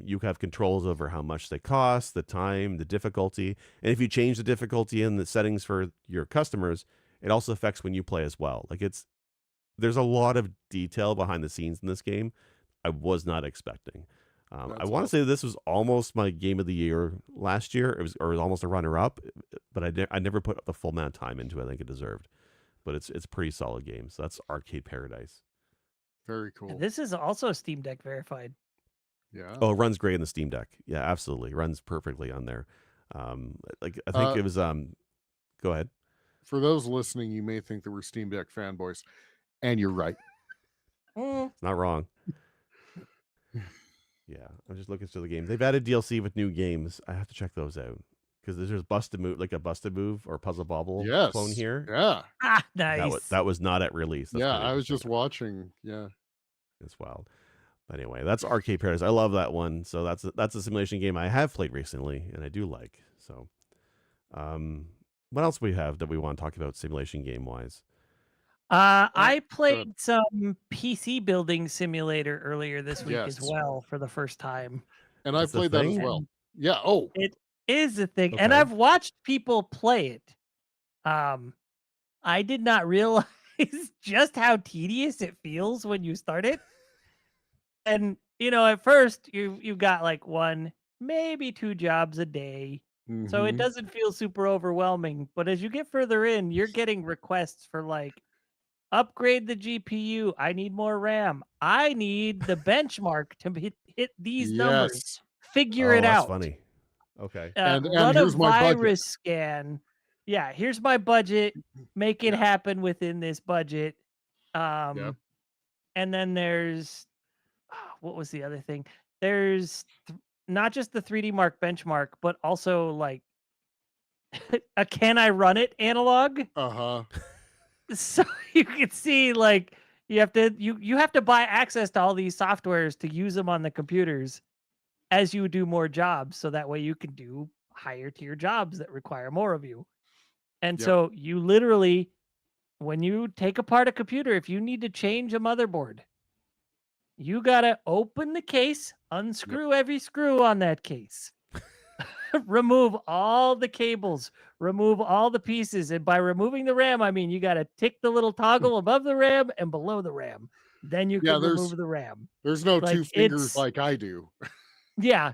You have controls over how much they cost, the time, the difficulty, and if you change the difficulty in the settings for your customers, it also affects when you play as well. Like there's a lot of detail behind the scenes in this game I was not expecting. I That's want to awesome. say this was almost my game of the year last year. It was almost a runner up, but I never put the full amount of time into it I think it deserved. But it's a pretty solid game. So that's Arcade Paradise. Very cool. This is also Steam Deck verified. Yeah. Oh, it runs great in the Steam Deck. Yeah, absolutely, it runs perfectly on there. Like I think it was. Go ahead. For those listening, you may think that we're Steam Deck fanboys, and you're right. It's not wrong. Yeah, I'm just looking through the game. They've added DLC with new games. I have to check those out because there's Busted Move, like a Busted Move or Puzzle Bobble clone Yes. here. Yeah. Ah, nice. That was not at release. That's Yeah. pretty I was interesting. just watching. Yeah. It's wild. But anyway, that's Arcade Paradise. I love that one. So that's a simulation game I have played recently and I do like. So, what else we have that we want to talk about simulation game wise? I played some PC building simulator earlier this week as Yes. well for the first time. And I That's the played that as thing? well. Yeah. Oh, It is a thing, and Okay. I've watched people play it. I did not realize just how tedious it feels when you start it. And at first you've got like one, maybe two jobs a day. So it mhm. doesn't feel super overwhelming, but as you get further in, you're getting requests for like upgrade the GPU. I need more RAM. I need the benchmark to hit these numbers. Yes. Figure Oh, it that's out. funny. Okay. And Run a here's my budget. virus scan. Yeah, here's my budget. Make it Yeah. happen within this budget. Yep. And then there's what was the other thing? There's not just the 3D Mark benchmark, but also like a can I run it analog? Uh-huh. So you can see like you have to buy access to all these softwares to use them on the computers as you do more jobs, so that way you can do higher tier jobs that require more of you. And Yep. so you literally, when you take apart a computer, if you need to change a motherboard, you gotta open the case, unscrew every screw on that case, remove all the cables, remove all the pieces. And by removing the RAM, I mean you gotta tick the little toggle above the RAM and below the RAM. Then you Yeah, can remove the RAM. There's no Like, two fingers it's- like I do. Yeah.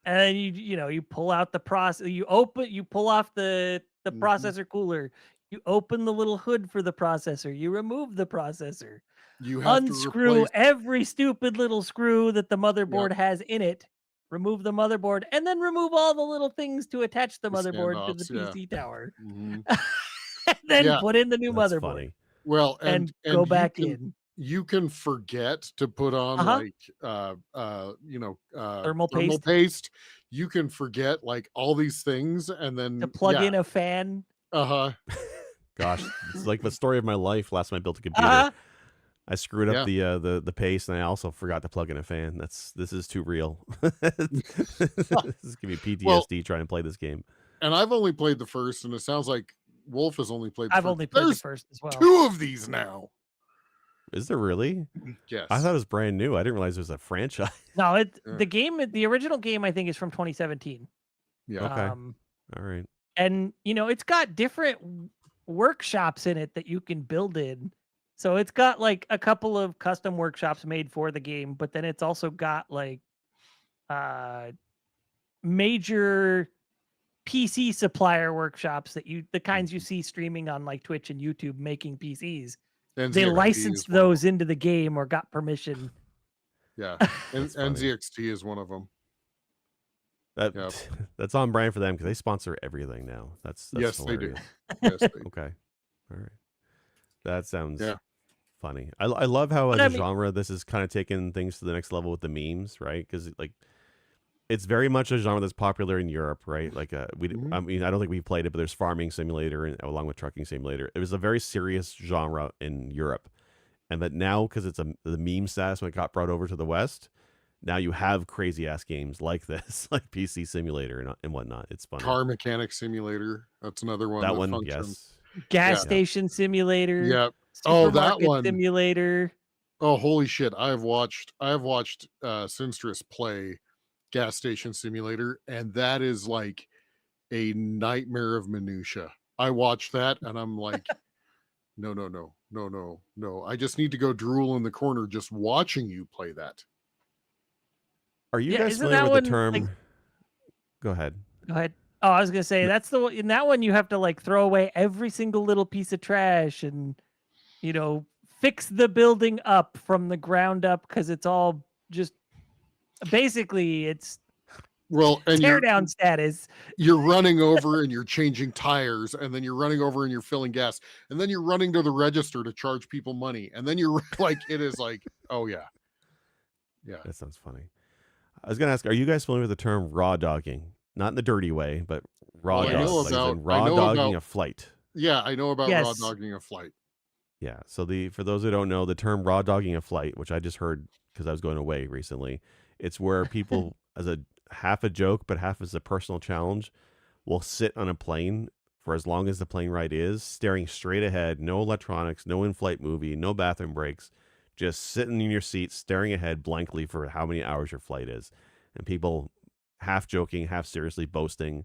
And then you pull out the process, you pull off the Mhm. processor cooler, you open the little hood for the processor, you remove the processor, You have to unscrew replace. every stupid little screw that the motherboard has in it, remove the motherboard, and then remove all the little things to attach the The motherboard to the standoffs, yeah. PC tower. Mhm. And then Yeah. put in the new That's motherboard funny. Well, and and go you back can in. you can forget to put on Uh-huh. like Thermal thermal paste. paste. you can forget like all these things, and then To plug in a fan. uh-huh. Gosh, it's like the story of my life. Last time I built a computer, Uh-huh. I screwed up Yeah. the paste, and I also forgot to plug in a fan. This is too real. This is giving me Well, PTSD trying to play this game. and I've only played the first, and it sounds like Wolf has only played the I've first. only played the There's first as well. 2 of these now. Is there really? Yes. I thought it was brand new. I didn't realize it was a franchise. No, Yeah. the original game I think is from 2017. Yeah. Okay. All right. And it's got different workshops in it that you can build in. So it's got like a couple of custom workshops made for the game, but then it's also got like major PC supplier workshops that the kinds you see streaming on like Twitch and YouTube making PCs. They NZXT licensed is one of those them. into the game or got permission. Yeah. And That's funny. NZXT is one of them. That Yep. that's on brand for them because they sponsor everything now. That's Yes, they do. hilarious. Yes, they do. Okay. All right. That sounds Yeah. funny. I love how But as I a mean- genre this is kind of taking things to the next level with the memes, right? Because like it's very much a genre that's popular in Europe, right? Like Mhm. I mean, I don't think we played it, but there's Farming Simulator and along with Trucking Simulator. It was a very serious genre in Europe, and that now because it's the meme status when it got brought over to the West, now you have crazy ass games like this, like PC Simulator and whatnot. It's funny. Car Mechanic Simulator. That's another one That one, functions. yes. Gas Yeah. station simulator. Yep. Oh, that Supermarket one. simulator. Oh, holy shit. I have watched Sinstress play Gas Station Simulator, and that is like a nightmare of minutia. I watched that and I'm like, no. I just need to go drool in the corner just watching you play that. Are you Yeah, guys isn't familiar that with the one, term? like- Go ahead. Go ahead. Oh, I was gonna say that's the one. In that one, you have to like throw away every single little piece of trash and fix the building up from the ground up because it's all just basically it's Well, and tear down status. you're running over and you're changing tires, and then you're running over and you're filling gas, and then you're running to the register to charge people money, and then you're like, it is like, oh yeah. That sounds funny. I was going to ask, are you guys familiar with the term raw dogging? Not in the dirty way, but raw Well, I dog, know like as about- in I raw know dogging about- a flight. Yeah, I know about raw Yes. dogging a flight. Yeah. So for those who don't know, the term raw dogging a flight, which I just heard because I was going away recently, it's where people, as a half a joke but half as a personal challenge, will sit on a plane for as long as the plane ride is, staring straight ahead, no electronics, no in-flight movie, no bathroom breaks, just sitting in your seat, staring ahead blankly for how many hours your flight is, and people half joking, half seriously boasting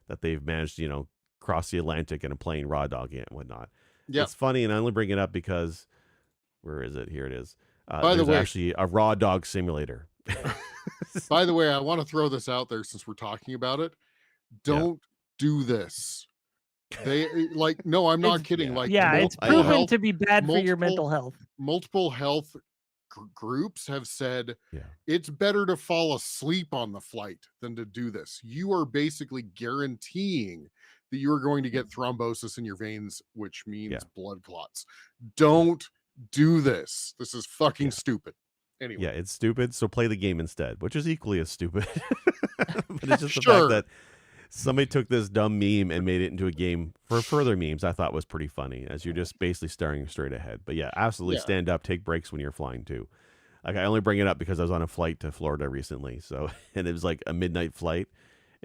that they've managed, cross the Atlantic in a plane, raw dogging it and whatnot. Yeah. It's funny, and I only bring it up because, where is it? Here it is. By the there's way- actually a raw dog simulator. By the way, I want to throw this out there since we're talking about it. Don't do this. They like, no, I'm not It's- kidding. yeah. Like, Yeah, it's I know. proven to be bad for your multiple- mental health. multiple health groups have said Yeah. it's better to fall asleep on the flight than to do this. You are basically guaranteeing that you are going to get thrombosis in your veins, which means Yeah. blood clots. Don't do this. This is fucking Yeah. stupid. Anyway, Yeah, it's stupid, so play the game instead, which is equally as stupid. But it's just the Sure. fact that somebody took this dumb meme and made it into a game for further memes. I thought was pretty funny, as you're just basically staring straight ahead. But yeah, absolutely Yeah. stand up, take breaks when you're flying too. Like I only bring it up because I was on a flight to Florida recently, so and it was like a midnight flight,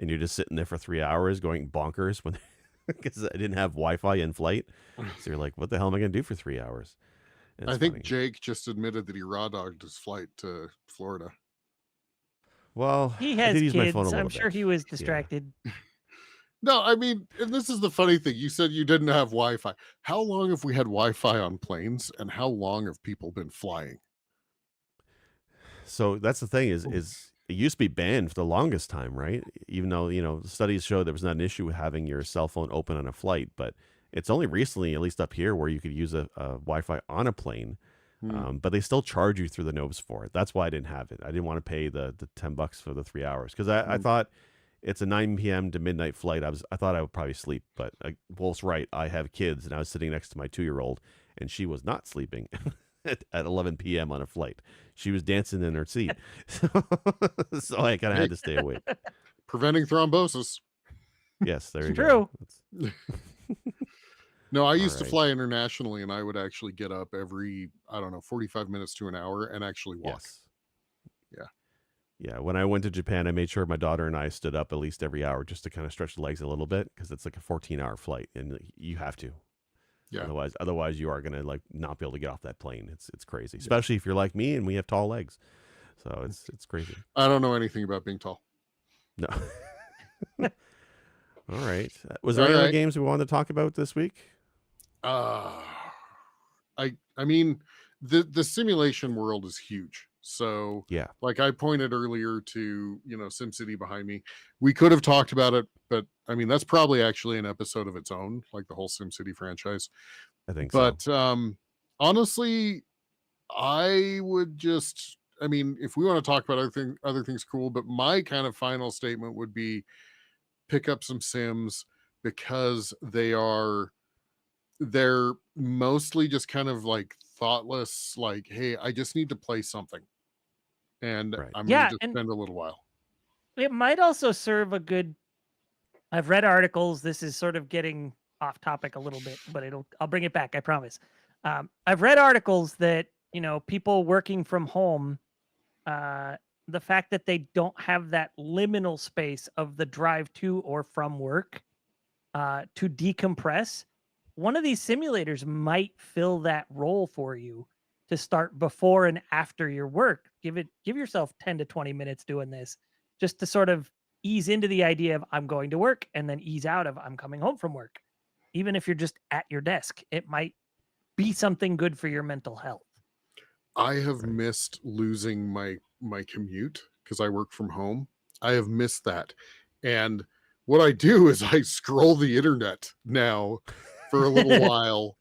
and you're just sitting there for 3 hours going bonkers when because I didn't have Wi-Fi in flight. So you're like, what the hell am I gonna do for 3 hours? And I it's think funny. Jake just admitted that he raw dogged his flight to Florida. Well, He I has did use my kids. phone a I'm little sure bit. he was Yeah. distracted. No, I mean, and this is the funny thing. You said you didn't have Wi-Fi. How long have we had Wi-Fi on planes, and how long have people been flying? So that's the thing is it used to be banned for the longest time, right? Even though, studies show there was not an issue with having your cell phone open on a flight, but it's only recently, at least up here, where you could use a Wi-Fi on a plane. But they still charge you through the nose for it. That's why I didn't have it. I didn't want to pay the $10 for the 3 hours because I thought it's a 9 p.m. to midnight flight. I thought I would probably sleep, but Wolf's right. I have kids, and I was sitting next to my 2-year-old, and she was not sleeping at 11 p.m. on a flight. She was dancing in her seat, so I kind of had to stay awake. Preventing thrombosis. Yes, there you It's go. true. That's- No, I All used to right. fly internationally, and I would actually get up every, I don't know, 45 minutes to an hour and actually walk. Yes. Yeah. Yeah. When I went to Japan, I made sure my daughter and I stood up at least every hour just to kind of stretch the legs a little bit because it's like a 14-hour flight, and you have to. Yeah. Otherwise, you are gonna like not be able to get off that plane. It's crazy, especially if you're like me and we have tall legs. So it's crazy. I don't know anything about being tall. No. All right. Was there All any other right. games we wanted to talk about this week? I mean, the simulation world is huge. So Yeah. like I pointed earlier to, SimCity behind me. We could have talked about it, but I mean that's probably actually an episode of its own, like the whole SimCity franchise. I think so. But honestly, I would just, I mean, if we want to talk about other things, cool. But my kind of final statement would be pick up some Sims because they're mostly just kind of like thoughtless, like, hey, I just need to play something. And Right. I'm Yeah, gonna just and spend a little while. it might also serve a good. I've read articles. This is sort of getting off topic a little bit, but I'll bring it back. I promise. I've read articles that people working from home, the fact that they don't have that liminal space of the drive to or from work to decompress. One of these simulators might fill that role for you to start before and after your work. Give yourself 10 to 20 minutes doing this just to sort of ease into the idea of I'm going to work and then ease out of I'm coming home from work. Even if you're just at your desk, it might be something good for your mental health. I have Right. missed losing my commute because I work from home. I have missed that. And what I do is I scroll the internet now for a little while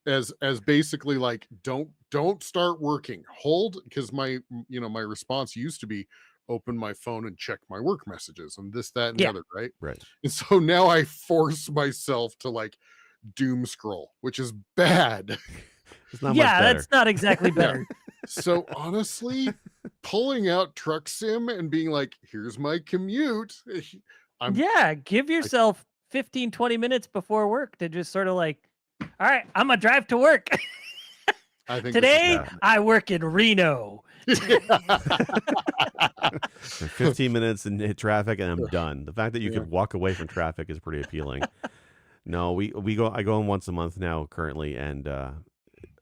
as basically like don't start working. Hold, because my response used to be open my phone and check my work messages and this, that, and the Yeah. other, right? Right. And so now I force myself to like doom scroll, which is bad. It's not much better. That's not exactly better. So honestly, pulling out Truck Sim and being like, here's my commute. Give yourself 15, 20 minutes before work to just sort of like, all right, I'm going to drive to work. I think Today, Yeah. I work in Reno. 15 minutes and hit traffic and I'm done. The fact that you Yeah. could walk away from traffic is pretty appealing. No, I go in once a month now currently, and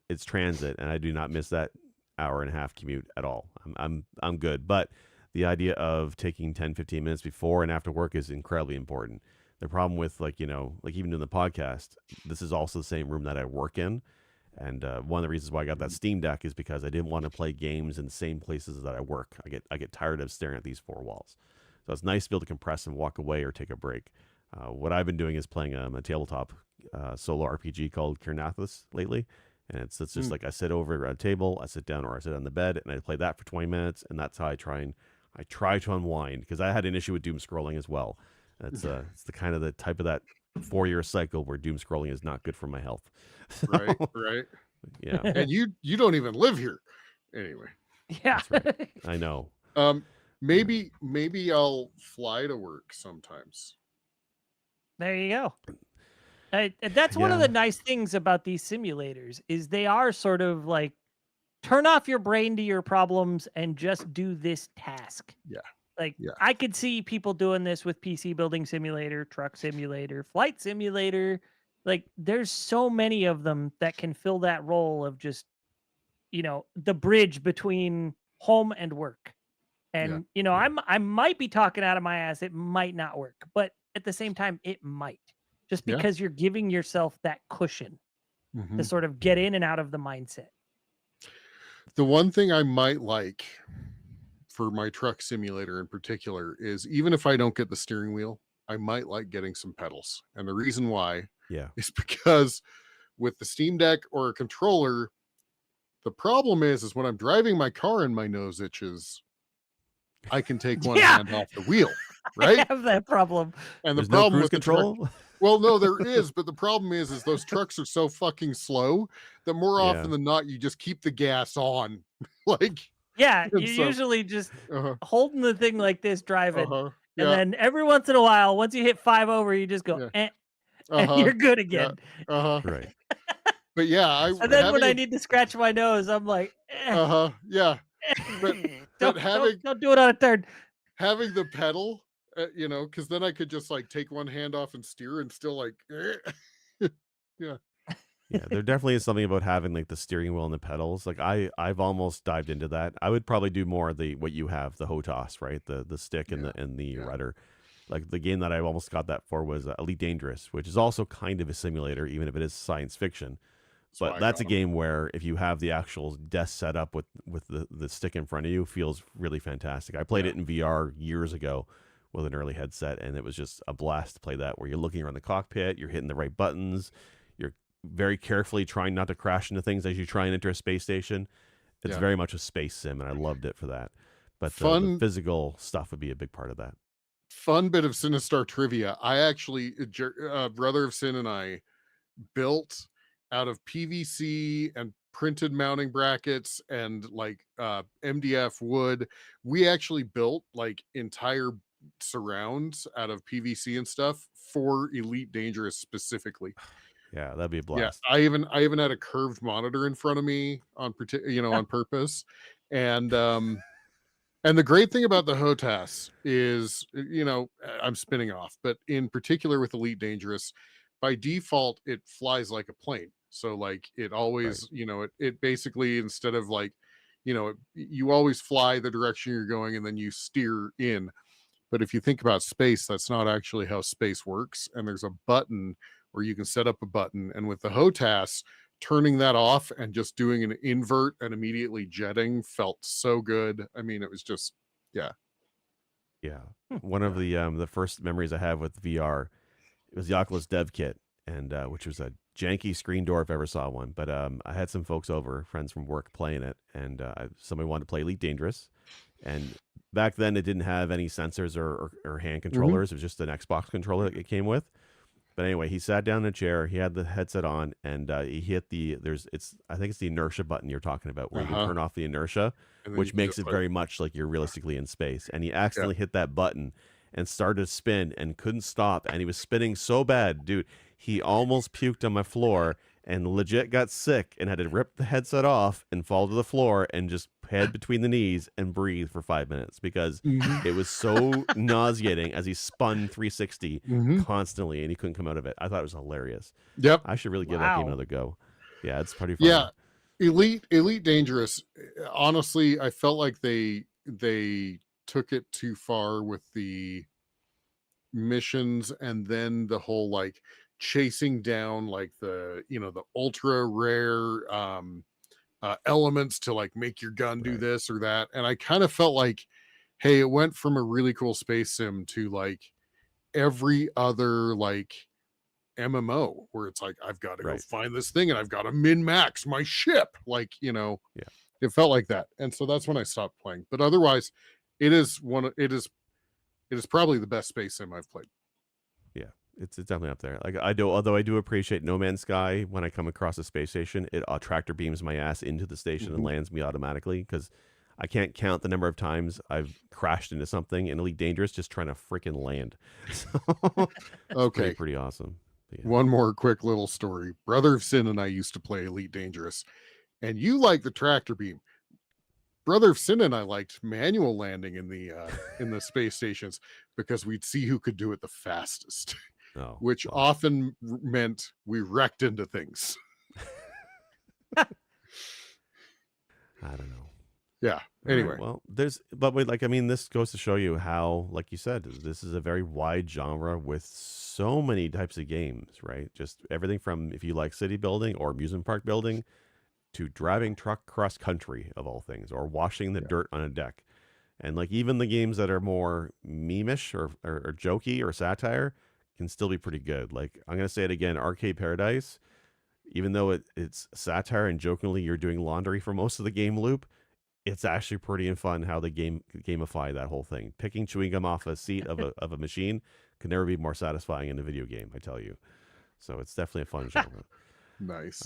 it's transit, and I do not miss that hour and a half commute at all. I'm good. But the idea of taking 10, 15 minutes before and after work is incredibly important. The problem with like even doing the podcast, this is also the same room that I work in. And one of the reasons why I got that Steam Deck is because I didn't want to play games in the same places that I work. I get tired of staring at these four walls. So it's nice to be able to compress and walk away or take a break. What I've been doing is playing a tabletop solo RPG called Kiernathus lately. And it's just like I sit over at a table, I sit down or I sit on the bed and I play that for 20 minutes. And that's how I try to unwind, because I had an issue with doom scrolling as well. It's the kind of the type of that 4-year cycle where doom scrolling is not good for my health. Right, right. Yeah, And you don't even live here. Anyway. Yeah. that's right. I know. Maybe I'll fly to work sometimes. There you go. That's one of Yeah. the nice things about these simulators is they are sort of like turn off your brain to your problems and just do this task. Yeah. Like Yeah. I could see people doing this with PC building simulator, truck simulator, flight simulator. Like there's so many of them that can fill that role of just, the bridge between home and work. And I might be talking out of my ass. It might not work, but at the same time, it might. Just Yeah. because you're giving yourself that cushion to sort of get in and out of the mindset. The one thing I might like for my truck simulator in particular is even if I don't get the steering wheel, I might like getting some pedals. And the reason why Yeah. is because with the Steam Deck or a controller, the problem is when I'm driving my car and my nose itches, I can take one hand off the wheel, right? I have that problem. And There's the problem no cruise with the truck, control. well, no, there is, but the problem is those trucks are so fucking slow that more Yeah. often than not, you just keep the gas on. Like, Yeah, And you're so- usually just uh-huh, holding the thing like this, driving, uh-huh. And Yeah. then every once in a while, once you hit 5 over, you just go, Yeah. and Uh-huh. you're good Yeah. again. Uh-huh. Right. But yeah, That's And then when having I need to scratch my nose, I'm like, uh-huh. Yeah. But don't do it on a turn. having the pedal, because then I could just like take one hand off and steer and still like yeah. Yeah, there definitely is something about having like the steering wheel and the pedals. Like I've almost dived into that. I would probably do more of the what you have, the HOTAS, right? The stick and the Yeah. rudder. Like the game that I almost got that for was Elite Dangerous, which is also kind of a simulator, even if it is science fiction. why But I that's a got 'em. game where if you have the actual desk set up with the stick in front of you, feels really fantastic. I played Yeah. it in VR years ago with an early headset, and it was just a blast to play that. Where you're looking around the cockpit, you're hitting the right buttons, you're very carefully trying not to crash into things as you try and enter a space station. It's Yeah. very much a space sim, and I loved it for that. But the Fun physical stuff would be a big part of that. fun bit of Sinistar trivia. I actually Brother of Sin and I built out of PVC and printed mounting brackets and like MDF wood. We actually built like entire surrounds out of PVC and stuff for Elite Dangerous specifically. Yeah, that'd be a Yeah, blast. I even had a curved monitor in front of me on on purpose. And the great thing about the HOTAS is, I'm spinning off, but in particular with Elite Dangerous, by default, it flies like a plane. So like it always, it basically, instead of like, you always fly the direction you're going and then you steer in. But if you think about space, that's not actually how space works. And there's a button where you can set up a button. And with the HOTAS, turning that off and just doing an invert and immediately jetting felt so good. I mean, it was just, yeah. Yeah. One of the first memories I have with VR, it was the Oculus Dev Kit, and which was a janky screen door if I ever saw one. But I had some folks over, friends from work, playing it, and somebody wanted to play Elite Dangerous. And back then, it didn't have any sensors or hand controllers. It was just an Xbox controller that it came with. But anyway, he sat down in a chair. He had the headset on, and he hit I think it's the inertia button you're talking about, where you can turn off the inertia, And then which you can makes just, it like, very much like you're realistically in space. And he accidentally hit that button and started to spin and couldn't stop. And he was spinning so bad, dude. He almost puked on my floor and legit got sick and had to rip the headset off and fall to the floor and just head between the knees and breathe for 5 minutes because it was so nauseating as he spun 360 constantly and he couldn't come out of it. I thought it was hilarious. Yep. I should really give that game Wow. another go. Yeah, it's pretty fun. Yeah. Elite Dangerous. Honestly, I felt like they took it too far with the missions and then the whole like chasing down like the ultra rare elements to like make your gun do Right. this or that. And I kind of felt like, hey, it went from a really cool space sim to like every other like MMO where it's like I've got to go find this thing and I've got to min max my ship, like it felt like that. And so that's when I stopped playing. But otherwise, it is probably the best space sim I've played. Yeah, it's definitely up there. Like although I do appreciate No Man's Sky when I come across a space station, it tractor beams my ass into the station and lands me automatically because I can't count the number of times I've crashed into something in Elite Dangerous just trying to freaking land. So, Okay, pretty awesome. Yeah. One more quick little story. Brother of Sin and I used to play Elite Dangerous, and you like the tractor beam. Brother of Sin and I liked manual landing in the space stations because we'd see who could do it the fastest, which often meant we wrecked into things. I don't know. Yeah. Anyway, well, this goes to show you how, like you said, this is a very wide genre with so many types of games, right? Just everything from if you like city building or amusement park building to driving truck cross country of all things, or washing the dirt on a deck. And like even the games that are more meme-ish or jokey or satire can still be pretty good. Like I'm going to say it again, Arcade Paradise, even though it's satire and jokingly you're doing laundry for most of the game loop, it's actually pretty fun how they gamify that whole thing. Picking chewing gum off a seat of a machine can never be more satisfying in a video game, I tell you. So it's definitely a fun genre. Nice.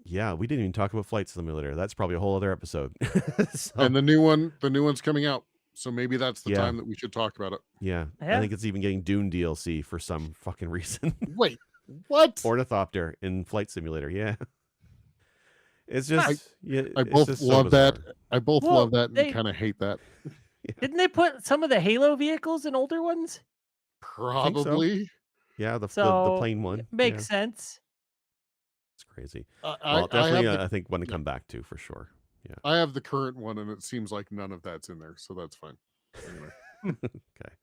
Yeah, we didn't even talk about Flight Simulator. That's probably a whole other episode. And the new one's coming out. So maybe that's the Yeah. time that we should talk about it. Yeah. I Yeah. think it's even getting Dune DLC for some fucking reason. Wait, what? Ornithopter in Flight Simulator. Yeah. It's Huh. just, yeah, I it's both just so love that. bizarre. I both Well, love that and they- kind of hate that. Didn't they put some of the Halo vehicles in older ones? think so. Probably. Yeah, the So plane one. it makes Yeah, sense. it's crazy. I Well, definitely, have the I think one to yeah. come back to for sure. Yeah. I have the current one, and it seems like none of that's in there, so that's fine. Anyway. Okay.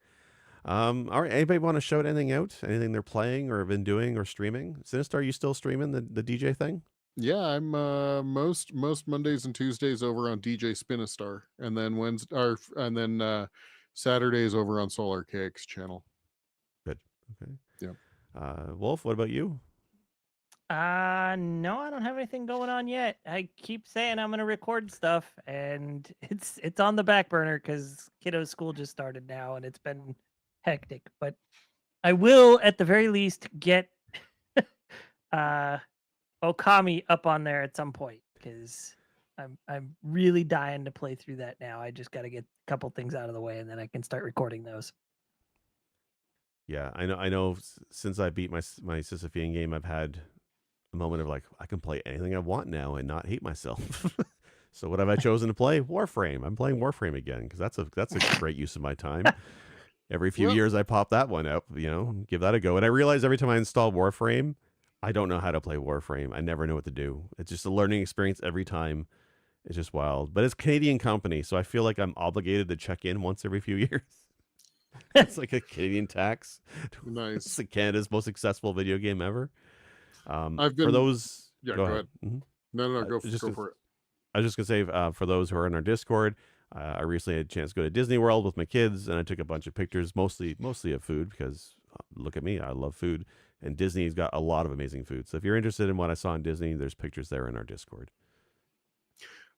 All right. Anybody want to shout anything out? Anything they're playing or have been doing or streaming? Sinister, are you still streaming the DJ thing? Yeah, I'm most Mondays and Tuesdays over on DJ Spinistar, and then Saturdays over on Soul Archaic's channel. Good. Okay. Yeah. Wolf, what about you? No, I don't have anything going on yet. I keep saying I'm gonna record stuff, and it's on the back burner because kiddo's school just started now, and it's been hectic. But I will, at the very least, get Okami up on there at some point because I'm really dying to play through that now. I just got to get a couple things out of the way, and then I can start recording those. Yeah, I know. Since I beat my Sisyphean game, I've had a moment of like, I can play anything I want now and not hate myself. So what have I chosen to play? Warframe. I'm playing Warframe again because that's a great use of my time. Every few Well- years I pop that one up, give that a go. And I realize every time I install Warframe, I don't know how to play Warframe. I never know what to do. It's just a learning experience every time. It's just wild. But it's a Canadian company, so I feel like I'm obligated to check in once every few years. It's like a Canadian tax. It's Nice. like Canada's most successful video game ever. I've for been- those. Yeah, go go ahead. Mhm. No, go just go to- for it. I was just gonna say, for those who are in our Discord, I recently had a chance to go to Disney World with my kids, and I took a bunch of pictures, mostly of food, because look at me, I love food, and Disney's got a lot of amazing food. So if you're interested in what I saw in Disney, there's pictures there in our Discord.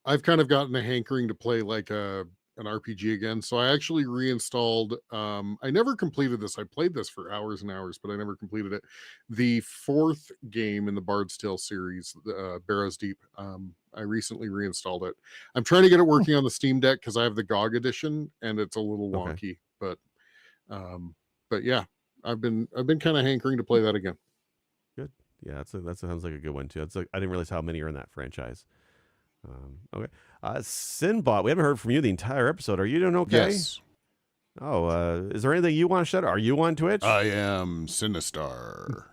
I've kind of gotten a hankering to play like an RPG again, so I actually reinstalled. I never completed this. I played this for hours and hours, but I never completed it. The fourth game in the Bard's Tale series, Barrows Deep. I recently reinstalled it. I'm trying to get it working on the Steam Deck because I have the GOG edition, and it's a little wonky. Okay. But yeah, I've been kind of hankering to play that again. Yeah, that sounds like a good one too. It's like, I didn't realize how many are in that franchise. Okay, Sinbot, we haven't heard from you the entire episode. Are you doing okay? Yes, Oh, is there anything you want to shout out? Are you on Twitch? I am Sinistar.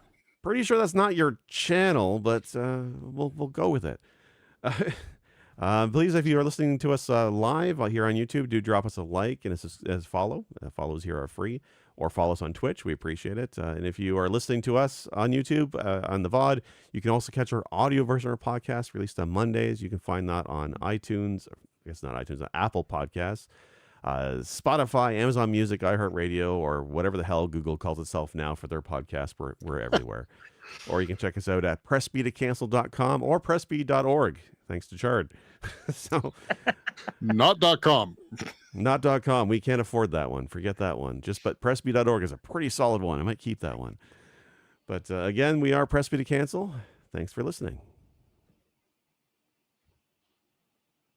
Pretty sure that's not your channel, but we'll go with it. Please, if you are listening to us live here on YouTube, do drop us a like and as follow. Follows here are free, or follow us on Twitch. We appreciate it. And if you are listening to us on YouTube on the VOD, you can also catch our audio version of our podcast released on Mondays. You can find that on iTunes. I guess not iTunes, on Apple Podcasts, Spotify, Amazon Music, iHeartRadio, or whatever the hell Google calls itself now for their podcast. We're everywhere. Or you can check us out at pressbtocancel.com or pressb.org. Thanks to Chard. So, Not.com. not .com. We can't afford that one. Forget that one. But pressb.org is a pretty solid one. I might keep that one. But again, we are Press B to Cancel. Thanks for listening.